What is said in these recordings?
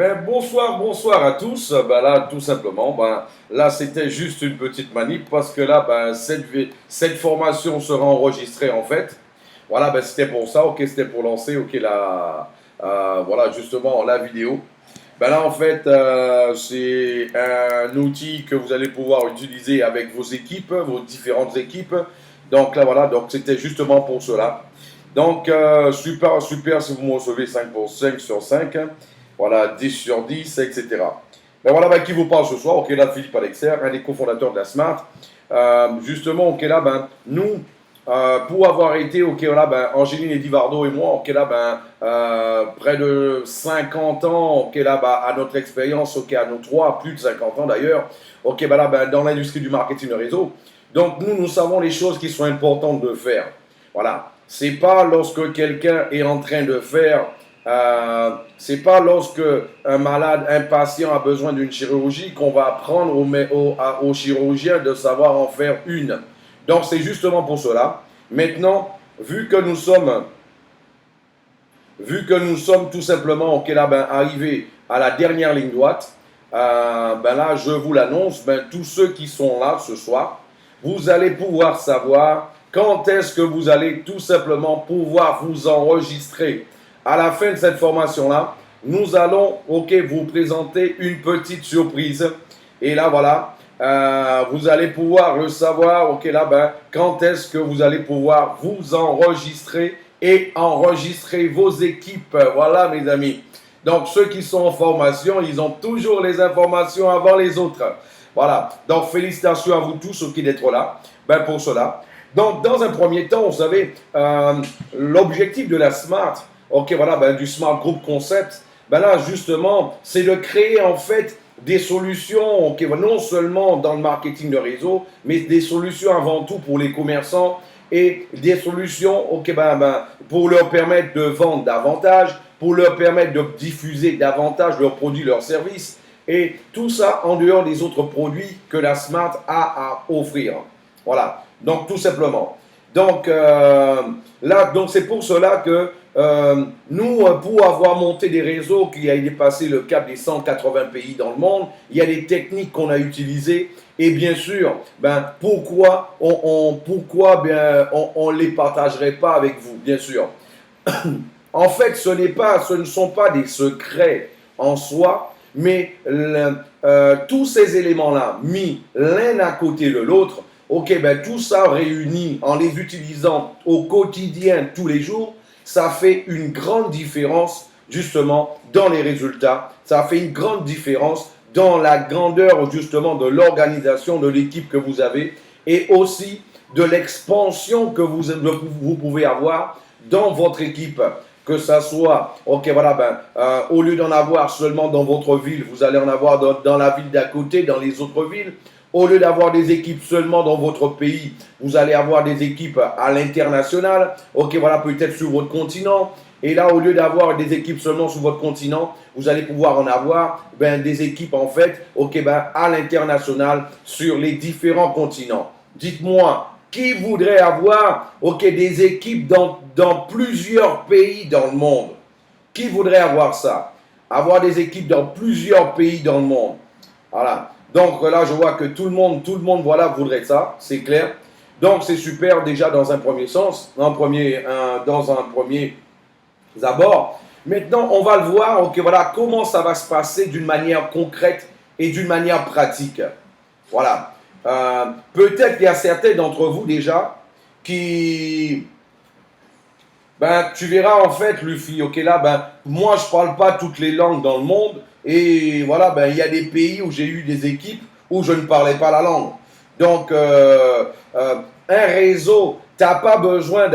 Ben, bonsoir, bonsoir à tous. Ben là, tout simplement, ben, là, c'était juste une petite manip parce que là, ben, cette formation sera enregistrée en fait. Voilà, ben, c'était pour ça, ok, c'était pour lancer, ok, voilà, justement, la vidéo. Ben là, en fait, c'est un outil que vous allez pouvoir utiliser avec vos équipes, vos différentes équipes. Donc là, voilà, donc c'était justement pour cela. Donc, super, super si vous me recevez 5 pour 5 sur 5, hein. Voilà, 10 sur 10, etc. Ben voilà, ben, qui vous parle ce soir. Ok, là, Philippe Alexer, un des cofondateurs de la Smart. Justement, ok, là, ben, nous, pour avoir été, ok, là, ben, Angéline Edivardo et moi, ok, là, ben, près de 50 ans, ok, là, ben, à notre expérience, ok, à nos trois, plus de 50 ans d'ailleurs, ok, ben, là, ben, dans l'industrie du marketing de réseau. Donc, nous savons les choses qui sont importantes de faire. Voilà. C'est pas lorsque quelqu'un est en train de faire, c'est pas lorsque un malade, un patient a besoin d'une chirurgie qu'on va apprendre au chirurgien de savoir en faire une. Donc c'est justement pour cela. Maintenant, vu que nous sommes tout simplement ok, là, ben, arrivés à la dernière ligne droite, ben là, je vous l'annonce, ben, tous ceux qui sont là ce soir, vous allez pouvoir savoir quand est-ce que vous allez tout simplement pouvoir vous enregistrer. À la fin de cette formation-là, nous allons ok, vous présenter une petite surprise. Et là, voilà, vous allez pouvoir le savoir, ok, là, ben, quand est-ce que vous allez pouvoir vous enregistrer et enregistrer vos équipes. Voilà, mes amis. Donc, ceux qui sont en formation, ils ont toujours les informations avant les autres. Voilà. Donc, félicitations à vous tous, ok, d'être là. Ben, pour cela. Donc, dans un premier temps, vous savez, l'objectif de la Smart, ok, voilà, ben, du Smart Group Concept, ben là, justement, c'est de créer, en fait, des solutions, okay, non seulement dans le marketing de réseau, mais des solutions avant tout pour les commerçants et des solutions okay, pour leur permettre de vendre davantage, pour leur permettre de diffuser davantage leurs produits, leurs services, et tout ça en dehors des autres produits que la Smart a à offrir. Voilà, donc tout simplement. Donc là, donc c'est pour cela que nous, pour avoir monté des réseaux qui a dépassé le cap des 180 pays dans le monde, il y a des techniques qu'on a utilisées. Et bien sûr, ben, pourquoi on les partagerait pas avec vous, bien sûr. En fait, ce ne sont pas des secrets en soi, mais tous ces éléments-là, mis l'un à côté de l'autre, ok, ben, tout ça réuni en les utilisant au quotidien, tous les jours, ça fait une grande différence, justement, dans les résultats. Ça fait une grande différence dans la grandeur, justement, de l'organisation, de l'équipe que vous avez et aussi de l'expansion que vous pouvez avoir dans votre équipe. Que ça soit, ok, voilà, ben, au lieu d'en avoir seulement dans votre ville, vous allez en avoir dans la ville d'à côté, dans les autres villes. Au lieu d'avoir des équipes seulement dans votre pays, vous allez avoir des équipes à l'international, ok, voilà, peut-être sur votre continent. Et là, au lieu d'avoir des équipes seulement sur votre continent, vous allez pouvoir en avoir ben, des équipes, en fait, ok, ben, à l'international sur les différents continents. Dites-moi, qui voudrait avoir ok, des équipes dans plusieurs pays dans le monde? Qui voudrait avoir ça? Avoir des équipes dans plusieurs pays dans le monde. Voilà. Donc là, je vois que tout le monde, voilà, voudrait ça, c'est clair. Donc c'est super déjà dans un premier sens, dans un premier abord. Maintenant, on va le voir, ok, voilà, comment ça va se passer d'une manière concrète et d'une manière pratique. Voilà. Peut-être qu'il y a certains d'entre vous déjà qui, ben, tu verras en fait, Luffy, ok, là, ben, moi je parle pas toutes les langues dans le monde et voilà, ben, il y a des pays où j'ai eu des équipes où je ne parlais pas la langue. Donc, un réseau, t'as pas besoin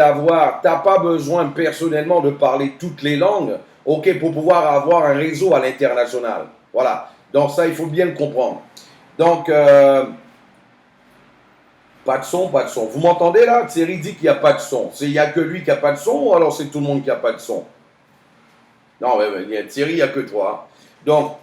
personnellement de parler toutes les langues, ok, pour pouvoir avoir un réseau à l'international. Voilà. Donc ça, il faut bien le comprendre. Donc, pas de son, pas de son. Vous m'entendez là? Thierry dit qu'il n'y a pas de son. Il n'y a que lui qui n'a pas de son ou alors c'est tout le monde qui n'a pas de son? Non, mais Thierry, il n'y a que toi. Donc,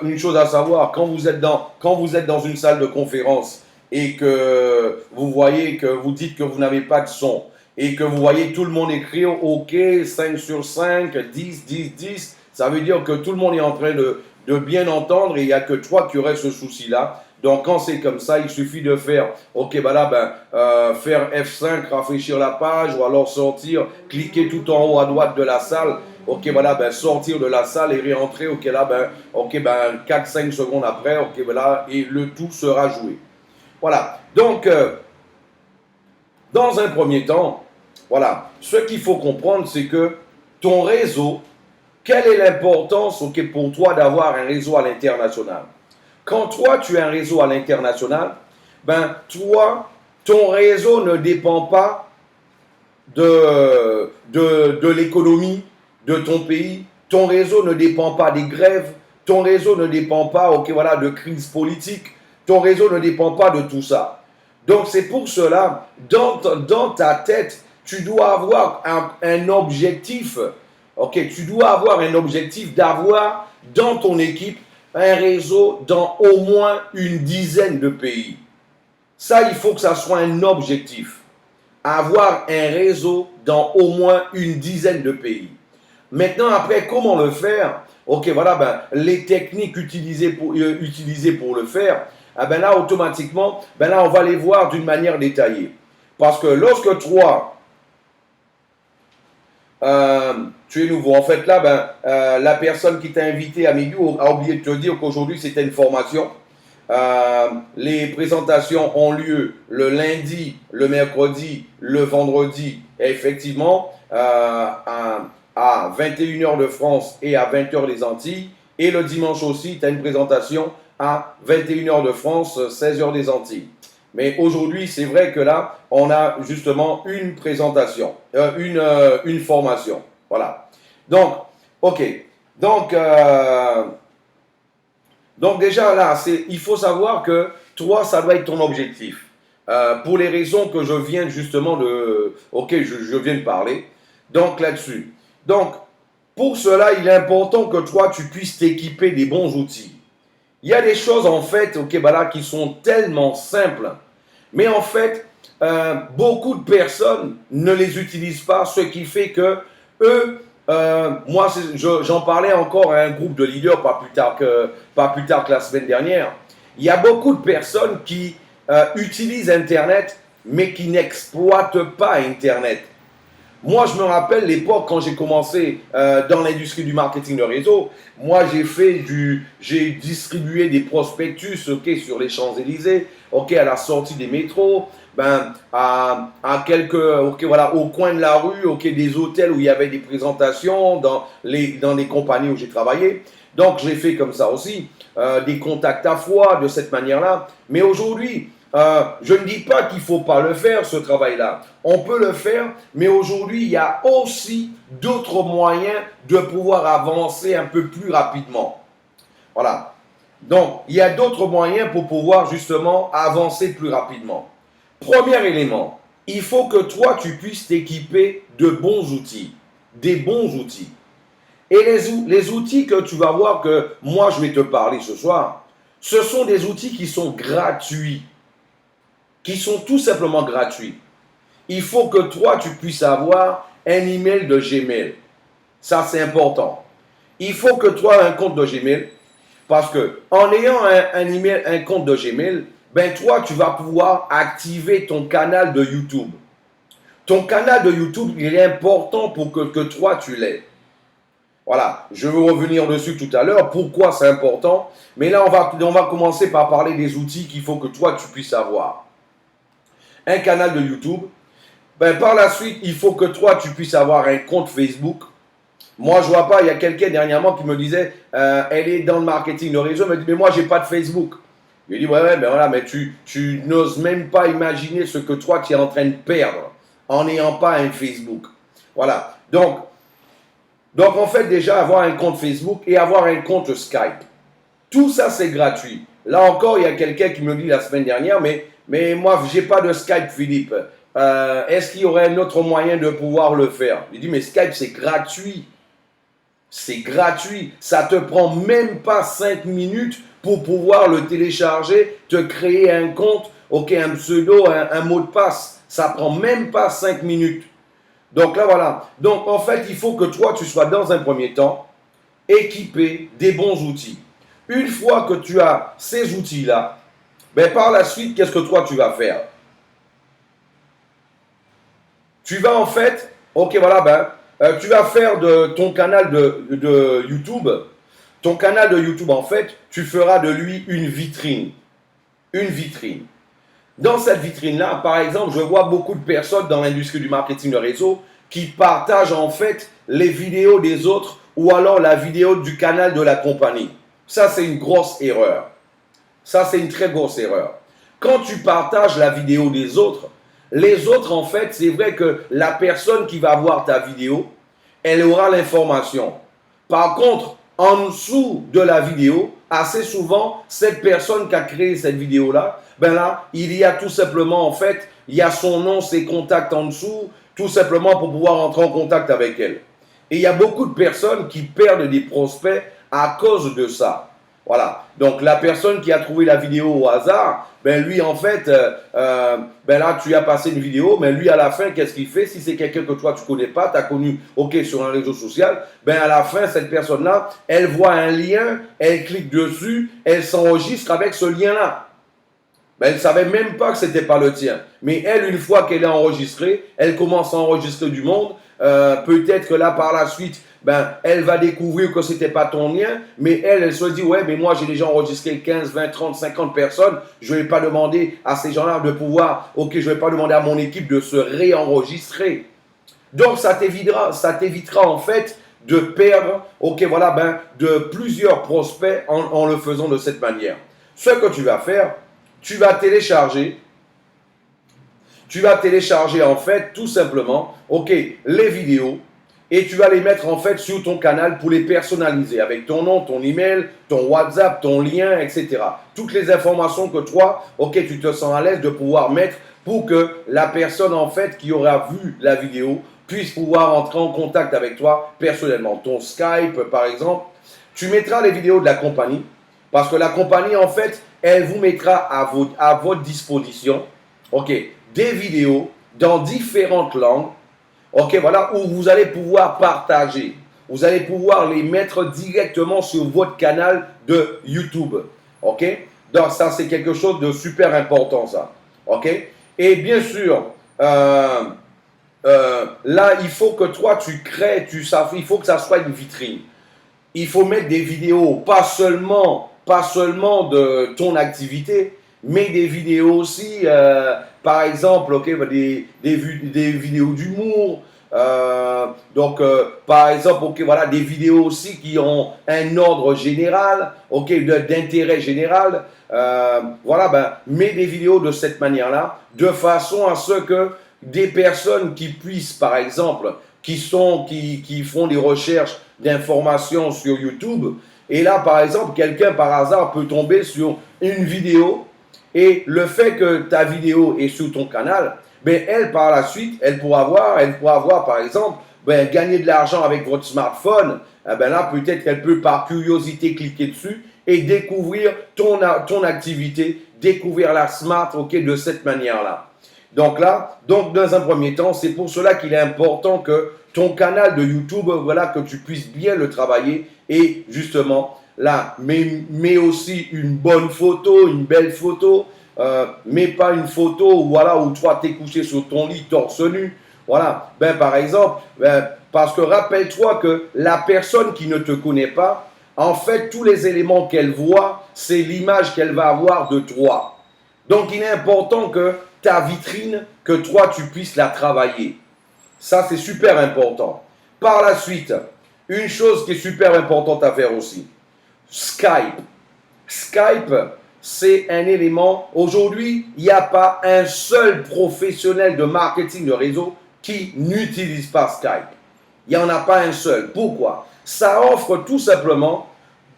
une chose à savoir, quand vous êtes dans une salle de conférence et que vous voyez que vous dites que vous n'avez pas de son et que vous voyez tout le monde écrire OK, 5 sur 5, 10, 10, 10, Ça veut dire que tout le monde est en train de bien entendre et il n'y a que toi qui aurais ce souci-là. Donc, quand c'est comme ça, il suffit de faire, ok, bah là, faire F5, rafraîchir la page, ou alors sortir, cliquer tout en haut à droite de la salle, ok, voilà, sortir de la salle et réentrer, ok, là, 4-5 secondes après, ok, voilà, et le tout sera joué. Voilà. Donc, dans un premier temps, voilà, ce qu'il faut comprendre, c'est que ton réseau, quelle est l'importance, ok, pour toi d'avoir un réseau à l'international? Quand toi, tu as un réseau à l'international, toi, ton réseau ne dépend pas de l'économie de ton pays. Ton réseau ne dépend pas des grèves. Ton réseau ne dépend pas, ok, voilà, de crise politique. Ton réseau ne dépend pas de tout ça. Donc, c'est pour cela, dans ta tête, tu dois avoir un objectif. Ok, tu dois avoir un objectif d'avoir dans ton équipe un réseau dans au moins une dizaine de pays. Ça, il faut que ça soit un objectif. Avoir un réseau dans au moins une dizaine de pays. Maintenant, après, comment le faire? Ok, voilà, les techniques utilisées pour le faire, là, automatiquement, là, on va les voir d'une manière détaillée. Parce que lorsque toi, tu es nouveau. En fait, là, la personne qui t'a invité à midi a oublié de te dire qu'aujourd'hui, c'était une formation. Les présentations ont lieu le lundi, le mercredi, le vendredi, et effectivement, à 21h de France et à 20h des Antilles. Et le dimanche aussi, tu as une présentation à 21h de France, 16h des Antilles. Mais aujourd'hui, c'est vrai que là, on a justement une présentation, une formation. Voilà. Donc, ok. Donc déjà là, il faut savoir que toi, ça doit être ton objectif. Pour les raisons que je viens justement je viens de parler. Donc là-dessus. Donc, pour cela, il est important que toi, tu puisses t'équiper des bons outils. Il y a des choses en fait, qui sont tellement simples, mais en fait, beaucoup de personnes ne les utilisent pas, ce qui fait que eux, moi, j'en parlais encore à un groupe de leaders pas plus tard que la semaine dernière. Il y a beaucoup de personnes qui utilisent Internet, mais qui n'exploitent pas Internet. Moi, je me rappelle l'époque quand j'ai commencé dans l'industrie du marketing de réseau. Moi, j'ai distribué des prospectus, sur les Champs-Élysées, à la sortie des métros, à quelques, au coin de la rue, des hôtels où il y avait des présentations, dans les compagnies où j'ai travaillé. Donc, j'ai fait comme ça aussi, des contacts à foi de cette manière-là. Mais aujourd'hui, je ne dis pas qu'il ne faut pas le faire, ce travail-là. On peut le faire, mais aujourd'hui, il y a aussi d'autres moyens de pouvoir avancer un peu plus rapidement. Voilà. Donc, il y a d'autres moyens pour pouvoir justement avancer plus rapidement. Premier élément, il faut que toi, tu puisses t'équiper de bons outils. Des bons outils. Et les outils que tu vas voir que moi, je vais te parler ce soir, ce sont des outils qui sont gratuits. Qui sont tout simplement gratuits. Il faut que toi, tu puisses avoir un email de Gmail. Ça, c'est important. Il faut que tu aies un compte de Gmail parce que en ayant un compte de Gmail, toi, tu vas pouvoir activer ton canal de YouTube. Ton canal de YouTube, il est important pour que toi, tu l'aies. Voilà, je vais revenir dessus tout à l'heure, pourquoi c'est important. Mais là, on va commencer par parler des outils qu'il faut que toi, tu puisses avoir. Un canal de YouTube. Par la suite, il faut que toi, tu puisses avoir un compte Facebook. Moi, je vois pas, il y a quelqu'un dernièrement qui me disait, elle est dans le marketing de réseau, elle me dit, mais moi, j'ai pas de Facebook. Je lui ai dit, ouais, mais tu n'oses même pas imaginer ce que toi, tu es en train de perdre en n'ayant pas un Facebook. Voilà. Donc, en fait, déjà, avoir un compte Facebook et avoir un compte Skype. Tout ça, c'est gratuit. Là encore, il y a quelqu'un qui me dit la semaine dernière, mais moi, je n'ai pas de Skype, Philippe. Est-ce qu'il y aurait un autre moyen de pouvoir le faire? Il dit, mais Skype, c'est gratuit. C'est gratuit. Ça ne te prend même pas 5 minutes pour pouvoir le télécharger, te créer un compte, un pseudo, un mot de passe. Ça ne prend même pas 5 minutes. Donc là, voilà. Donc, en fait, il faut que toi, tu sois dans un premier temps équipé des bons outils. Une fois que tu as ces outils-là, ben par la suite, qu'est-ce que toi tu vas faire? Tu vas en fait, ok voilà, tu vas faire de ton canal de YouTube, ton canal de YouTube en fait, tu feras de lui une vitrine. Une vitrine. Dans cette vitrine-là, par exemple, je vois beaucoup de personnes dans l'industrie du marketing de réseau qui partagent en fait les vidéos des autres ou alors la vidéo du canal de la compagnie. Ça, c'est une grosse erreur. Ça, c'est une très grosse erreur. Quand tu partages la vidéo des autres, les autres, en fait, c'est vrai que la personne qui va voir ta vidéo, elle aura l'information. Par contre, en dessous de la vidéo, assez souvent, cette personne qui a créé cette vidéo-là, ben là, il y a tout simplement, en fait, il y a son nom, ses contacts en dessous, tout simplement pour pouvoir entrer en contact avec elle. Et il y a beaucoup de personnes qui perdent des prospects à cause de ça. Voilà. Donc, la personne qui a trouvé la vidéo au hasard, ben lui, en fait, ben là, tu as passé une vidéo, mais lui, à la fin, qu'est-ce qu'il fait? Si c'est quelqu'un que toi, tu ne connais pas, tu as connu, ok, sur un réseau social, ben à la fin, cette personne-là, elle voit un lien, elle clique dessus, elle s'enregistre avec ce lien-là. Ben, elle ne savait même pas que ce n'était pas le tien. Mais elle, une fois qu'elle est enregistrée, elle commence à enregistrer du monde. Peut-être que là, par la suite, ben, elle va découvrir que ce n'était pas ton lien. Mais elle se dit, ouais, mais moi, j'ai déjà enregistré 15, 20, 30, 50 personnes. Je ne vais pas demander à ces gens-là de pouvoir, ok, je ne vais pas demander à mon équipe de se réenregistrer. Donc, ça t'évitera en fait de perdre, ok, voilà, ben, de plusieurs prospects en le faisant de cette manière. Ce que tu vas faire, tu vas télécharger en fait tout simplement, ok, les vidéos et tu vas les mettre en fait sur ton canal pour les personnaliser avec ton nom, ton email, ton WhatsApp, ton lien, etc. Toutes les informations que toi, ok, tu te sens à l'aise de pouvoir mettre pour que la personne en fait qui aura vu la vidéo puisse pouvoir entrer en contact avec toi personnellement. Ton Skype par exemple, tu mettras les vidéos de la compagnie parce que la compagnie en fait, elle vous mettra à votre disposition, ok, des vidéos dans différentes langues, ok, voilà, où vous allez pouvoir partager. Vous allez pouvoir les mettre directement sur votre canal de YouTube, ok. Donc ça, c'est quelque chose de super important, ça, ok. Et bien sûr, là, il faut que toi, tu crées, il faut que ça soit une vitrine. Il faut mettre des vidéos, pas seulement de ton activité, mais des vidéos aussi, par exemple, okay, des vidéos d'humour. Par exemple, okay, voilà, des vidéos aussi qui ont un ordre général, okay, d'intérêt général. Voilà, ben, mets des vidéos de cette manière-là, de façon à ce que des personnes qui puissent, par exemple, qui font des recherches d'informations sur YouTube, et là, par exemple, quelqu'un par hasard peut tomber sur une vidéo et le fait que ta vidéo est sur ton canal, ben elle, par la suite, elle pourra voir, par exemple, ben, gagner de l'argent avec votre smartphone. Ben là, peut-être qu'elle peut, par curiosité, cliquer dessus et découvrir ton activité, découvrir la smart, ok, de cette manière-là. Donc là, dans un premier temps, c'est pour cela qu'il est important que ton canal de YouTube, voilà, que tu puisses bien le travailler et justement, là, mets aussi une bonne photo, une belle photo, mais pas une photo voilà, où toi t'es couché sur ton lit torse nu. Voilà, ben, par exemple, parce que rappelle-toi que la personne qui ne te connaît pas, en fait, tous les éléments qu'elle voit, c'est l'image qu'elle va avoir de toi. Donc, il est important que ta vitrine, que toi, tu puisses la travailler. Ça, c'est super important. Par la suite, une chose qui est super importante à faire aussi, Skype. Skype, c'est un élément. Aujourd'hui, il n'y a pas un seul professionnel de marketing de réseau qui n'utilise pas Skype. Il n'y en a pas un seul. Pourquoi? Ça offre tout simplement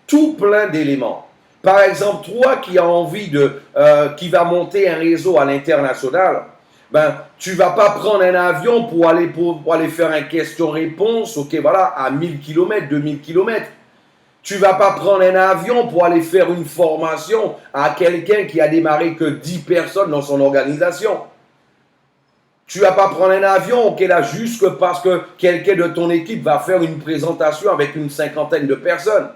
tout plein d'éléments. Par exemple, toi qui as envie qui va monter un réseau à l'international, ben, tu vas pas prendre un avion pour aller faire un question-réponse, ok, voilà, à 1000 km, 2000 km. Tu vas pas prendre un avion pour aller faire une formation à quelqu'un qui a démarré que 10 personnes dans son organisation. Tu vas pas prendre un avion, ok, là, juste parce que quelqu'un de ton équipe va faire une présentation avec une cinquantaine de personnes.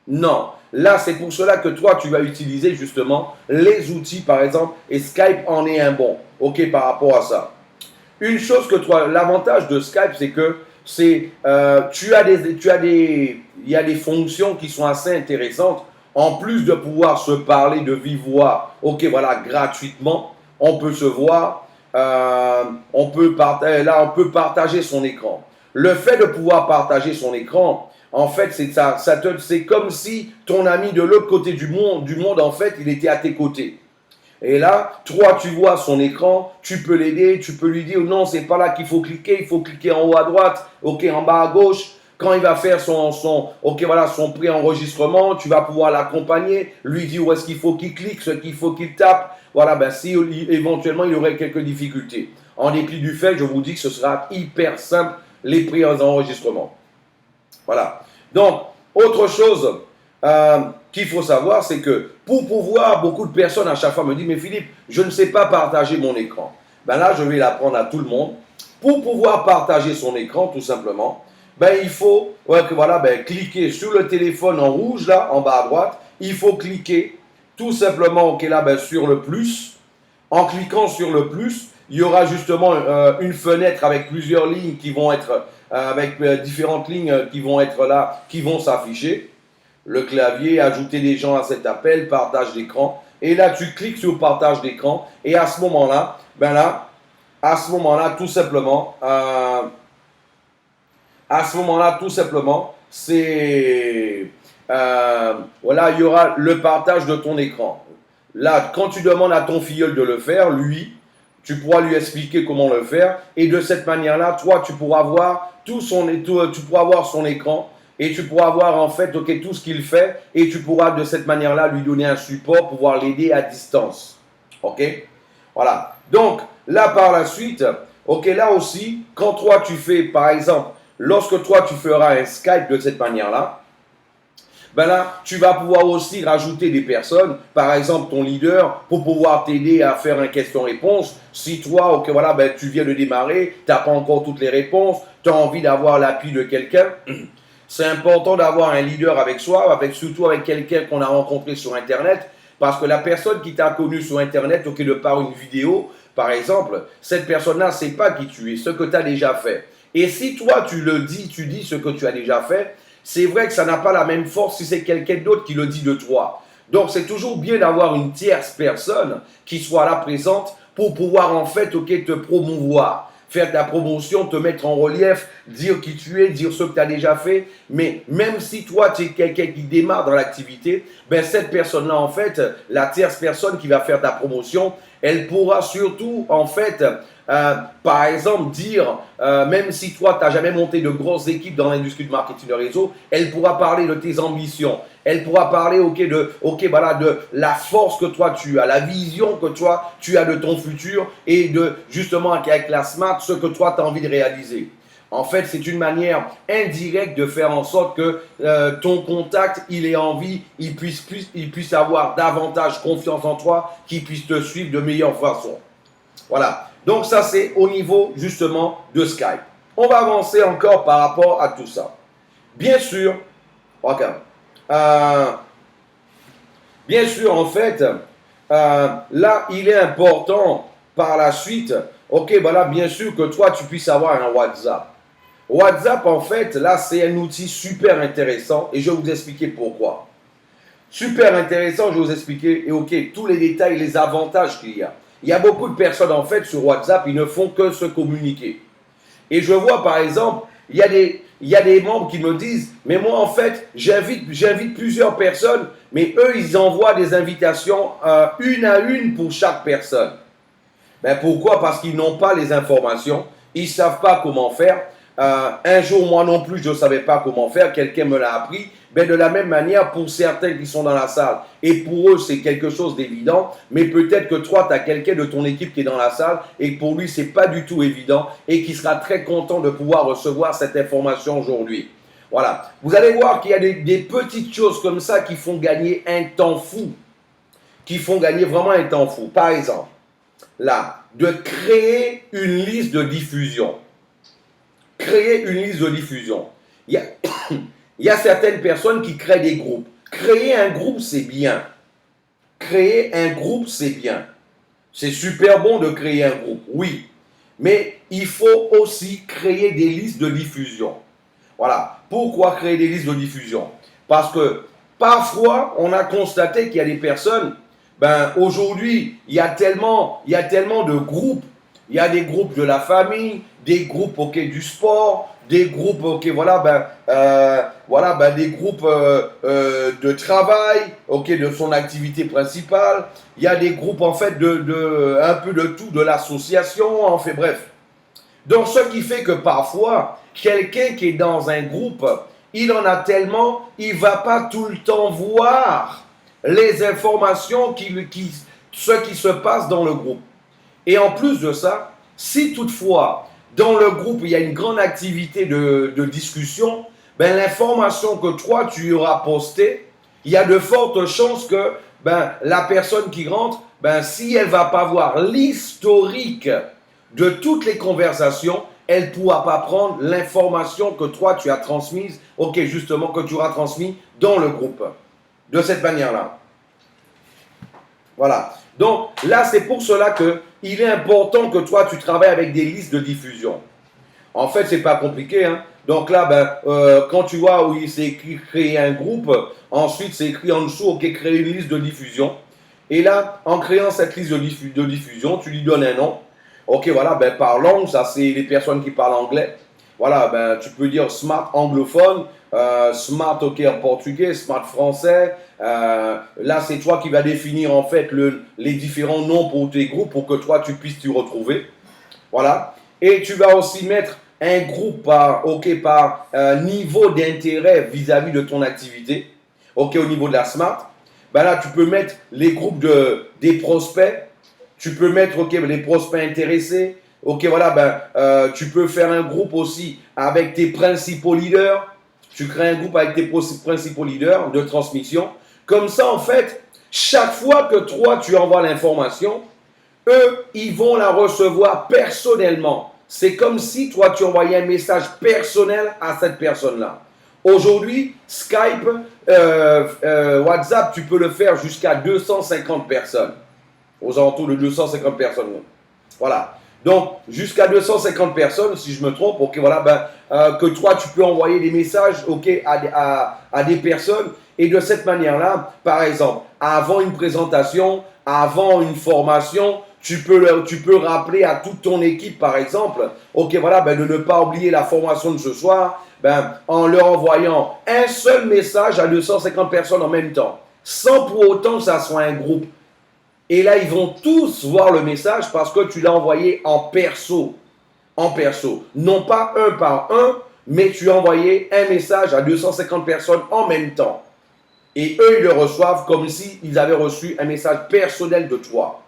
Non. Là, c'est pour cela que toi, tu vas utiliser justement les outils, par exemple, et Skype en est un bon, ok, par rapport à ça. Une chose que toi, l'avantage de Skype, c'est que il y a des fonctions qui sont assez intéressantes. En plus de pouvoir se parler de vive voix, ok, voilà, gratuitement, on peut se voir, on peut partager son écran. Le fait de pouvoir partager son écran, en fait, c'est comme si ton ami de l'autre côté du monde, en fait, il était à tes côtés. Et là, toi, tu vois son écran, tu peux l'aider, tu peux lui dire non, c'est pas là qu'il faut cliquer en haut à droite, ok, en bas à gauche. Quand il va faire son pré-enregistrement, tu vas pouvoir l'accompagner, lui dire où est-ce qu'il faut qu'il clique, ce qu'il faut qu'il tape. Voilà, ben si éventuellement il aurait quelques difficultés. En dépit du fait, je vous dis que ce sera hyper simple, les pré-enregistrements. Voilà. Donc, autre chose qu'il faut savoir, c'est que pour pouvoir, beaucoup de personnes à chaque fois me disent, mais Philippe, je ne sais pas partager mon écran. Ben là, je vais l'apprendre à tout le monde. Pour pouvoir partager son écran, tout simplement, ben il faut cliquer sur le téléphone en rouge, là, en bas à droite. Il faut cliquer tout simplement sur le plus. En cliquant sur le plus, il y aura justement une fenêtre avec plusieurs lignes qui vont être, avec différentes lignes qui vont être là, qui vont s'afficher. Le clavier, ajouter des gens à cet appel, partage d'écran. Et là, tu cliques sur partage d'écran. Et à ce moment-là, il y aura le partage de ton écran. Là, quand tu demandes à ton filleul de le faire, lui, tu pourras lui expliquer comment le faire. Et de cette manière-là, toi, tu pourras voir tu pourras voir son écran. Et tu pourras voir en fait tout ce qu'il fait. Et tu pourras de cette manière-là lui donner un support, pouvoir l'aider à distance. Ok? Voilà. Donc, là par la suite, ok, là aussi, quand toi tu fais, par exemple, lorsque toi tu feras un Skype de cette manière-là, ben là, tu vas pouvoir aussi rajouter des personnes, par exemple ton leader, pour pouvoir t'aider à faire un question-réponse. Si toi, tu viens de démarrer, tu n'as pas encore toutes les réponses, tu as envie d'avoir l'appui de quelqu'un, c'est important d'avoir un leader avec soi, surtout avec quelqu'un qu'on a rencontré sur Internet, parce que la personne qui t'a connu sur Internet, de par une vidéo, par exemple, cette personne-là ne sait pas qui tu es, ce que tu as déjà fait. Et si toi, tu dis ce que tu as déjà fait, c'est vrai que ça n'a pas la même force si c'est quelqu'un d'autre qui le dit de toi. Donc, c'est toujours bien d'avoir une tierce personne qui soit là présente pour pouvoir en fait te promouvoir, faire ta promotion, te mettre en relief, dire qui tu es, dire ce que tu as déjà fait. Mais même si toi, tu es quelqu'un qui démarre dans l'activité, ben cette personne-là, en fait, la tierce personne qui va faire ta promotion, elle pourra surtout, en fait, par exemple, dire, même si toi, tu n'as jamais monté de grosses équipes dans l'industrie du marketing de réseau, elle pourra parler de tes ambitions. Elle pourra parler de la force que toi tu as, la vision que toi tu as de ton futur et de justement avec la smart, ce que toi tu as envie de réaliser. En fait, c'est une manière indirecte de faire en sorte que ton contact, il ait envie, il puisse avoir davantage confiance en toi, qu'il puisse te suivre de meilleure façon. Voilà. Donc ça, c'est au niveau justement de Skype. On va avancer encore par rapport à tout ça. Bien sûr, regarde. Bien sûr, en fait, là, il est important par la suite, bien sûr que toi, tu puisses avoir un WhatsApp. WhatsApp, en fait, là, c'est un outil super intéressant et je vais vous expliquer pourquoi. Super intéressant, je vais vous expliquer, et tous les détails, les avantages qu'il y a. Il y a beaucoup de personnes, en fait, sur WhatsApp, ils ne font que se communiquer. Et je vois, par exemple, il y a des membres qui me disent, mais moi, en fait, j'invite plusieurs personnes, mais eux, ils envoient des invitations une à une pour chaque personne. Ben pourquoi? Parce qu'ils n'ont pas les informations, ils ne savent pas comment faire. Un jour, moi non plus, je ne savais pas comment faire, quelqu'un me l'a appris. Ben de la même manière, pour certains qui sont dans la salle, et pour eux, c'est quelque chose d'évident, mais peut-être que toi, tu as quelqu'un de ton équipe qui est dans la salle, et pour lui, ce n'est pas du tout évident, et qui sera très content de pouvoir recevoir cette information aujourd'hui. Voilà. Vous allez voir qu'il y a des petites choses comme ça qui font gagner un temps fou, qui font gagner vraiment un temps fou. Par exemple, là, de créer une liste de diffusion. Créer une liste de diffusion. Il y a certaines personnes qui créent des groupes. Créer un groupe, c'est bien. Créer un groupe, c'est bien. C'est super bon de créer un groupe, oui. Mais il faut aussi créer des listes de diffusion. Voilà. Pourquoi créer des listes de diffusion? Parce que parfois, on a constaté qu'il y a des personnes, aujourd'hui, il y a tellement de groupes. Il y a des groupes de la famille, des groupes du sport, des groupes des groupes de travail, de son activité principale. Il y a des groupes en fait un peu de tout, de l'association, en fait bref. Donc ce qui fait que parfois quelqu'un qui est dans un groupe, il en a tellement, il va pas tout le temps voir les informations ce qui se passe dans le groupe. Et en plus de ça, si toutefois, dans le groupe, il y a une grande activité de discussion, l'information que toi, tu auras postée, il y a de fortes chances que la personne qui rentre, si elle ne va pas voir l'historique de toutes les conversations, elle ne pourra pas prendre l'information que toi, tu as transmise, justement, que tu auras transmis dans le groupe. De cette manière-là. Voilà. Donc là, c'est pour cela qu'il est important que toi, tu travailles avec des listes de diffusion. En fait, c'est pas compliqué. Hein. Donc là, quand tu vois où c'est écrit créer un groupe, ensuite c'est écrit en dessous, créer une liste de diffusion. Et là, en créant cette liste de diffusion, tu lui donnes un nom. Par langue, ça c'est les personnes qui parlent anglais. Voilà, tu peux dire smart anglophone, smart en portugais, smart français. Là, c'est toi qui vas définir en fait les différents noms pour tes groupes pour que toi tu puisses t'y retrouver. Voilà. Et tu vas aussi mettre un groupe par niveau d'intérêt vis-à-vis de ton activité. Au niveau de la smart. Là, tu peux mettre les groupes des prospects. Tu peux mettre les prospects intéressés. Tu peux faire un groupe aussi avec tes principaux leaders. Tu crées un groupe avec tes principaux leaders de transmission. Comme ça, en fait, chaque fois que toi, tu envoies l'information, eux, ils vont la recevoir personnellement. C'est comme si toi, tu envoyais un message personnel à cette personne-là. Aujourd'hui, Skype, WhatsApp, tu peux le faire jusqu'à 250 personnes. Aux alentours de 250 personnes. Voilà. Donc, jusqu'à 250 personnes, si je me trompe, que toi, tu peux envoyer des messages à des personnes. Et de cette manière-là, par exemple, avant une présentation, avant une formation, tu peux rappeler à toute ton équipe, par exemple, de ne pas oublier la formation de ce soir, en leur envoyant un seul message à 250 personnes en même temps, sans pour autant que ça soit un groupe. Et là, ils vont tous voir le message parce que tu l'as envoyé en perso. En perso. Non pas un par un, mais tu as envoyé un message à 250 personnes en même temps. Et eux, ils le reçoivent comme s'ils avaient reçu un message personnel de toi.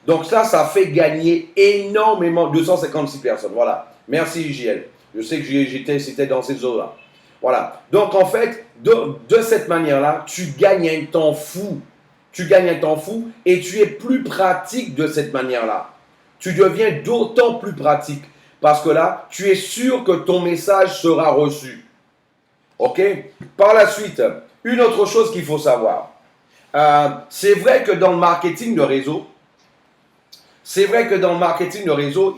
Donc ça fait gagner énormément, 256 personnes. Voilà. Merci, JL. Je sais que c'était dans ces eaux-là. Voilà. Donc en fait, de cette manière-là, tu gagnes un temps fou. Tu gagnes un temps fou et tu es plus pratique de cette manière-là. Tu deviens d'autant plus pratique parce que là, tu es sûr que ton message sera reçu. Par la suite, une autre chose qu'il faut savoir. C'est vrai que dans le marketing de réseau,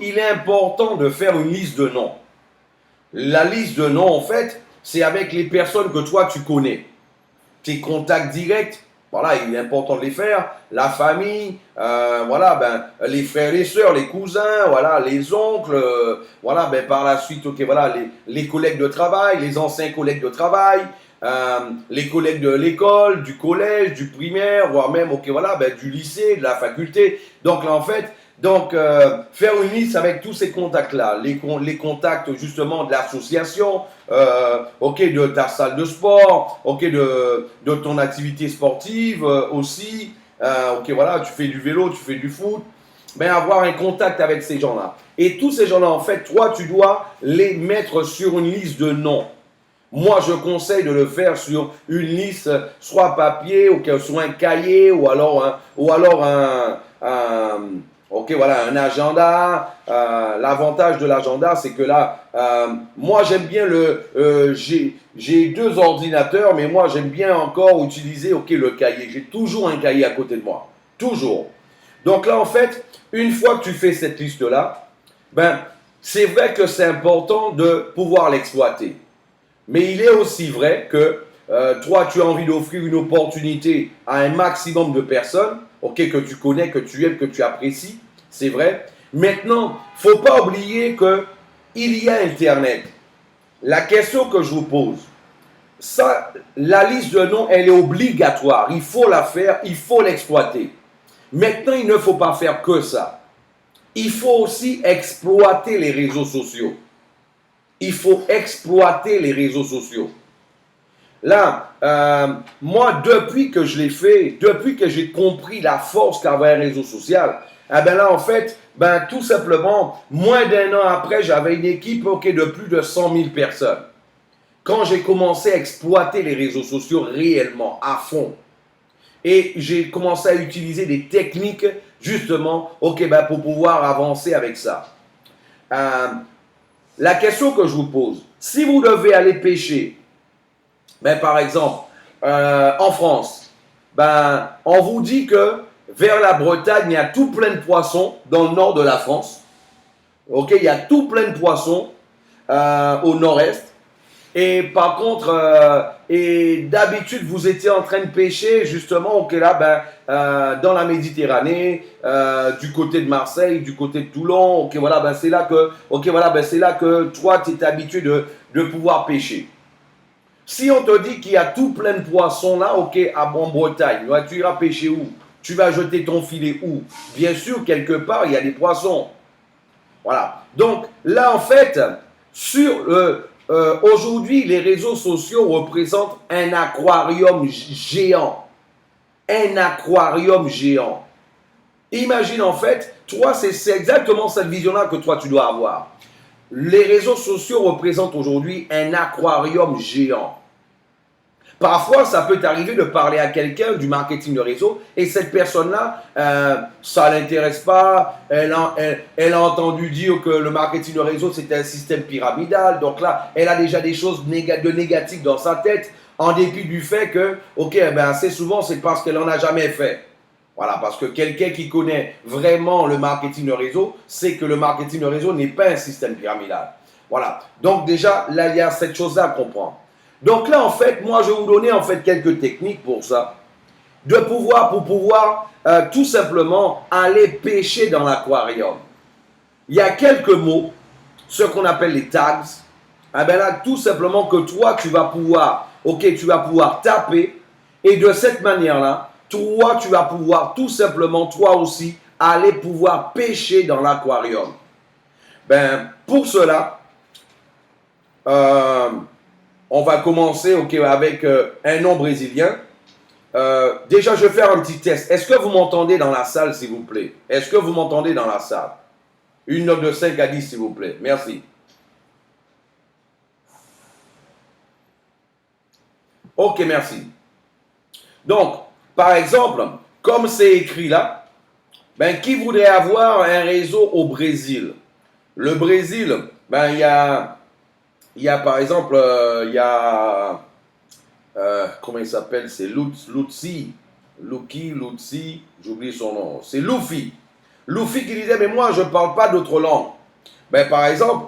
il est important de faire une liste de noms. La liste de noms, en fait, c'est avec les personnes que toi, tu connais. Tes contacts directs. Voilà, il est important de les faire. La famille, les frères et les sœurs, les cousins, les oncles, par la suite, les collègues de travail, les anciens collègues de travail, les collègues de l'école, du collège, du primaire, voire même, du lycée, de la faculté. Donc là, en fait, faire une liste avec tous ces contacts-là, les contacts justement de l'association, de ta salle de sport, de ton activité sportive aussi, tu fais du vélo, tu fais du foot, avoir un contact avec ces gens-là. Et tous ces gens-là, en fait, toi, tu dois les mettre sur une liste de noms. Moi, je conseille de le faire sur une liste, soit papier, ou sur un cahier, ou alors Ok, voilà, un agenda. L'avantage de l'agenda, c'est que là, moi j'aime bien j'ai deux ordinateurs, mais moi j'aime bien encore utiliser, ok, le cahier. J'ai toujours un cahier à côté de moi. Toujours. Donc là, en fait, une fois que tu fais cette liste-là, ben, c'est vrai que c'est important de pouvoir l'exploiter. Mais il est aussi vrai que toi, tu as envie d'offrir une opportunité à un maximum de personnes, ok, que tu connais, que tu aimes, que tu apprécies, c'est vrai. Maintenant, il ne faut pas oublier qu'il y a Internet. La question que je vous pose, ça, la liste de noms, elle est obligatoire. Il faut la faire, il faut l'exploiter. Maintenant, il ne faut pas faire que ça. Il faut aussi exploiter les réseaux sociaux. Il faut exploiter les réseaux sociaux. Là, moi, depuis que je l'ai fait, depuis que j'ai compris la force qu'avait un réseau social, eh ben là, en fait, ben, tout simplement, moins d'un an après, j'avais une équipe de plus de 100 000 personnes. Quand j'ai commencé à exploiter les réseaux sociaux réellement, à fond, et j'ai commencé à utiliser des techniques, justement, ben, pour pouvoir avancer avec ça. La question que je vous pose, si vous devez aller pêcher, ben, par exemple, en France, ben, on vous dit que vers la Bretagne, il y a tout plein de poissons dans le nord de la France. Ok, il y a tout plein de poissons au nord-est. Et par contre, et d'habitude, vous étiez en train de pêcher justement, ok, là, dans la Méditerranée, du côté de Marseille, du côté de Toulon, ok, voilà, ben, c'est là que toi, tu es habitué de pouvoir pêcher. Si on te dit qu'il y a tout plein de poissons là, ok, en Bretagne, tu iras pêcher où? Tu vas jeter ton filet où? Bien sûr, quelque part, il y a des poissons. Voilà. Donc là, en fait, aujourd'hui, les réseaux sociaux représentent un aquarium géant. Un aquarium géant. Imagine en fait, toi, c'est exactement cette vision-là que toi, tu dois avoir. Les réseaux sociaux représentent aujourd'hui un aquarium géant. Parfois, ça peut t'arriver de parler à quelqu'un du marketing de réseau et cette personne-là, ça ne l'intéresse pas. Elle a entendu dire que le marketing de réseau, c'est un système pyramidal. Donc là, elle a déjà des choses de négatives dans sa tête en dépit du fait que, ok, ben assez souvent, c'est parce qu'elle n'en a jamais fait. Voilà, parce que quelqu'un qui connaît vraiment le marketing de réseau sait que le marketing de réseau n'est pas un système pyramidal. Voilà. Donc déjà, là, il y a cette chose-là à comprendre. Donc là, en fait, moi, je vais vous donner en fait quelques techniques pour ça. Pour pouvoir tout simplement aller pêcher dans l'aquarium. Il y a quelques mots, ce qu'on appelle les tags. Eh bien là, tout simplement que toi, tu vas pouvoir taper. Et de cette manière-là, toi, tu vas pouvoir tout simplement, toi aussi, aller pouvoir pêcher dans l'aquarium. Ben, pour cela, on va commencer avec un nom brésilien. Déjà, je vais faire un petit test. Est-ce que vous m'entendez dans la salle, s'il vous plaît? Est-ce que vous m'entendez dans la salle? Une note de 5 à 10, s'il vous plaît. Merci. Ok, merci. Donc, par exemple, comme c'est écrit là, ben, qui voudrait avoir un réseau au Brésil? Le Brésil, ben, il y a par exemple, comment il s'appelle? C'est Lutzi, j'ai oublié son nom. C'est Luffy. Luffy qui disait, mais moi, je ne parle pas d'autre langue. Ben, par exemple,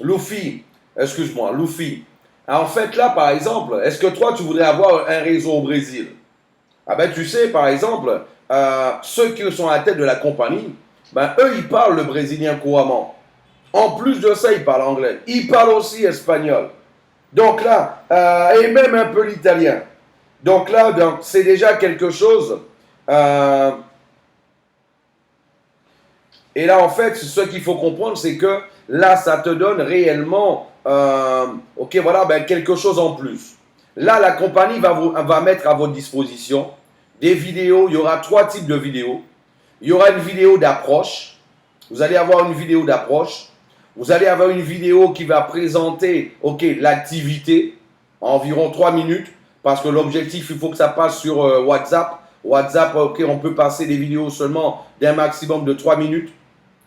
Luffy. En fait, là, par exemple, est-ce que toi, tu voudrais avoir un réseau au Brésil? Ah ben, tu sais, par exemple, ceux qui sont à la tête de la compagnie, ben, eux, ils parlent le brésilien couramment. En plus de ça, ils parlent anglais. Ils parlent aussi espagnol. Donc là, et même un peu l'italien. Donc là, c'est déjà quelque chose. Et là, en fait, ce qu'il faut comprendre, c'est que là, ça te donne réellement, quelque chose en plus. Là, la compagnie va mettre à votre disposition des vidéos. Il y aura 3 types de vidéos. Il y aura une vidéo d'approche. Vous allez avoir une vidéo d'approche. Vous allez avoir une vidéo qui va présenter l'activité, environ 3 minutes, parce que l'objectif, il faut que ça passe sur WhatsApp WhatsApp, ok, on peut passer des vidéos seulement d'un maximum de 3 minutes.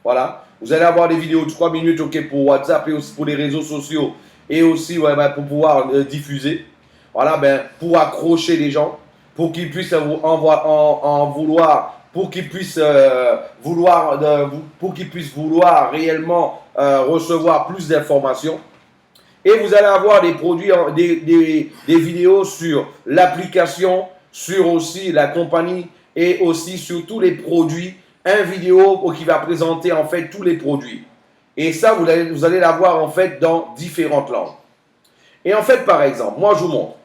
Voilà. Vous allez avoir des vidéos de 3 minutes, ok, pour WhatsApp et aussi pour les réseaux sociaux et aussi ouais, ben, pour pouvoir diffuser. Voilà, ben, pour accrocher les gens, pour qu'ils puissent en vouloir, pour qu'ils puissent pour qu'ils puissent vouloir réellement recevoir plus d'informations. Et vous allez avoir des produits, des vidéos sur l'application, sur aussi la compagnie et aussi sur tous les produits. Un vidéo qui va présenter en fait tous les produits. Et ça, vous allez l'avoir en fait dans différentes langues. Et en fait, par exemple, moi je vous montre.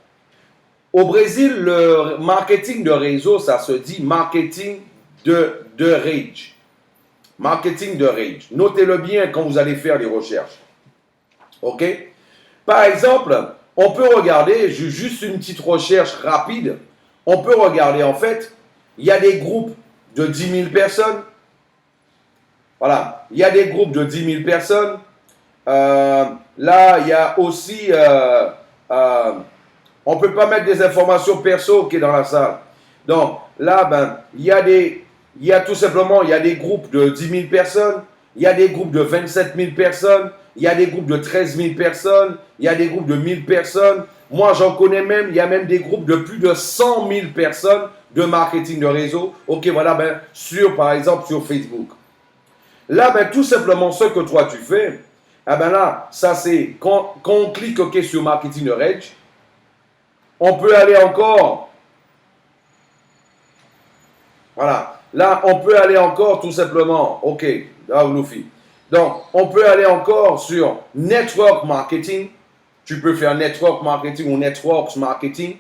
Au Brésil, le marketing de réseau, ça se dit marketing de rage. Marketing de rage. Notez-le bien quand vous allez faire des recherches. OK? Par exemple, on peut regarder, juste une petite recherche rapide, on peut regarder en fait, il y a des groupes de 10 000 personnes. Voilà, il y a des groupes de 10 000 personnes. Là, il y a aussi, on ne peut pas mettre des informations perso qui est dans la salle. Donc là, ben, il y a tout simplement, il y a des groupes de 10 000 personnes, il y a des groupes de 27 000 personnes, il y a des groupes de 13 000 personnes, il y a des groupes de 1000 personnes. Moi, j'en connais même, il y a même des groupes de plus de 100 000 personnes de marketing de réseau. Ok, voilà, ben, par exemple, sur Facebook. Là, ben, tout simplement, ce que toi, tu fais, eh ben là, ça c'est, quand on clique ok, sur marketing de rage, on peut aller encore, voilà, là, on peut aller encore tout simplement, ok, là, Luffy. Donc, on peut aller encore sur network marketing. Tu peux faire network marketing ou networks marketing.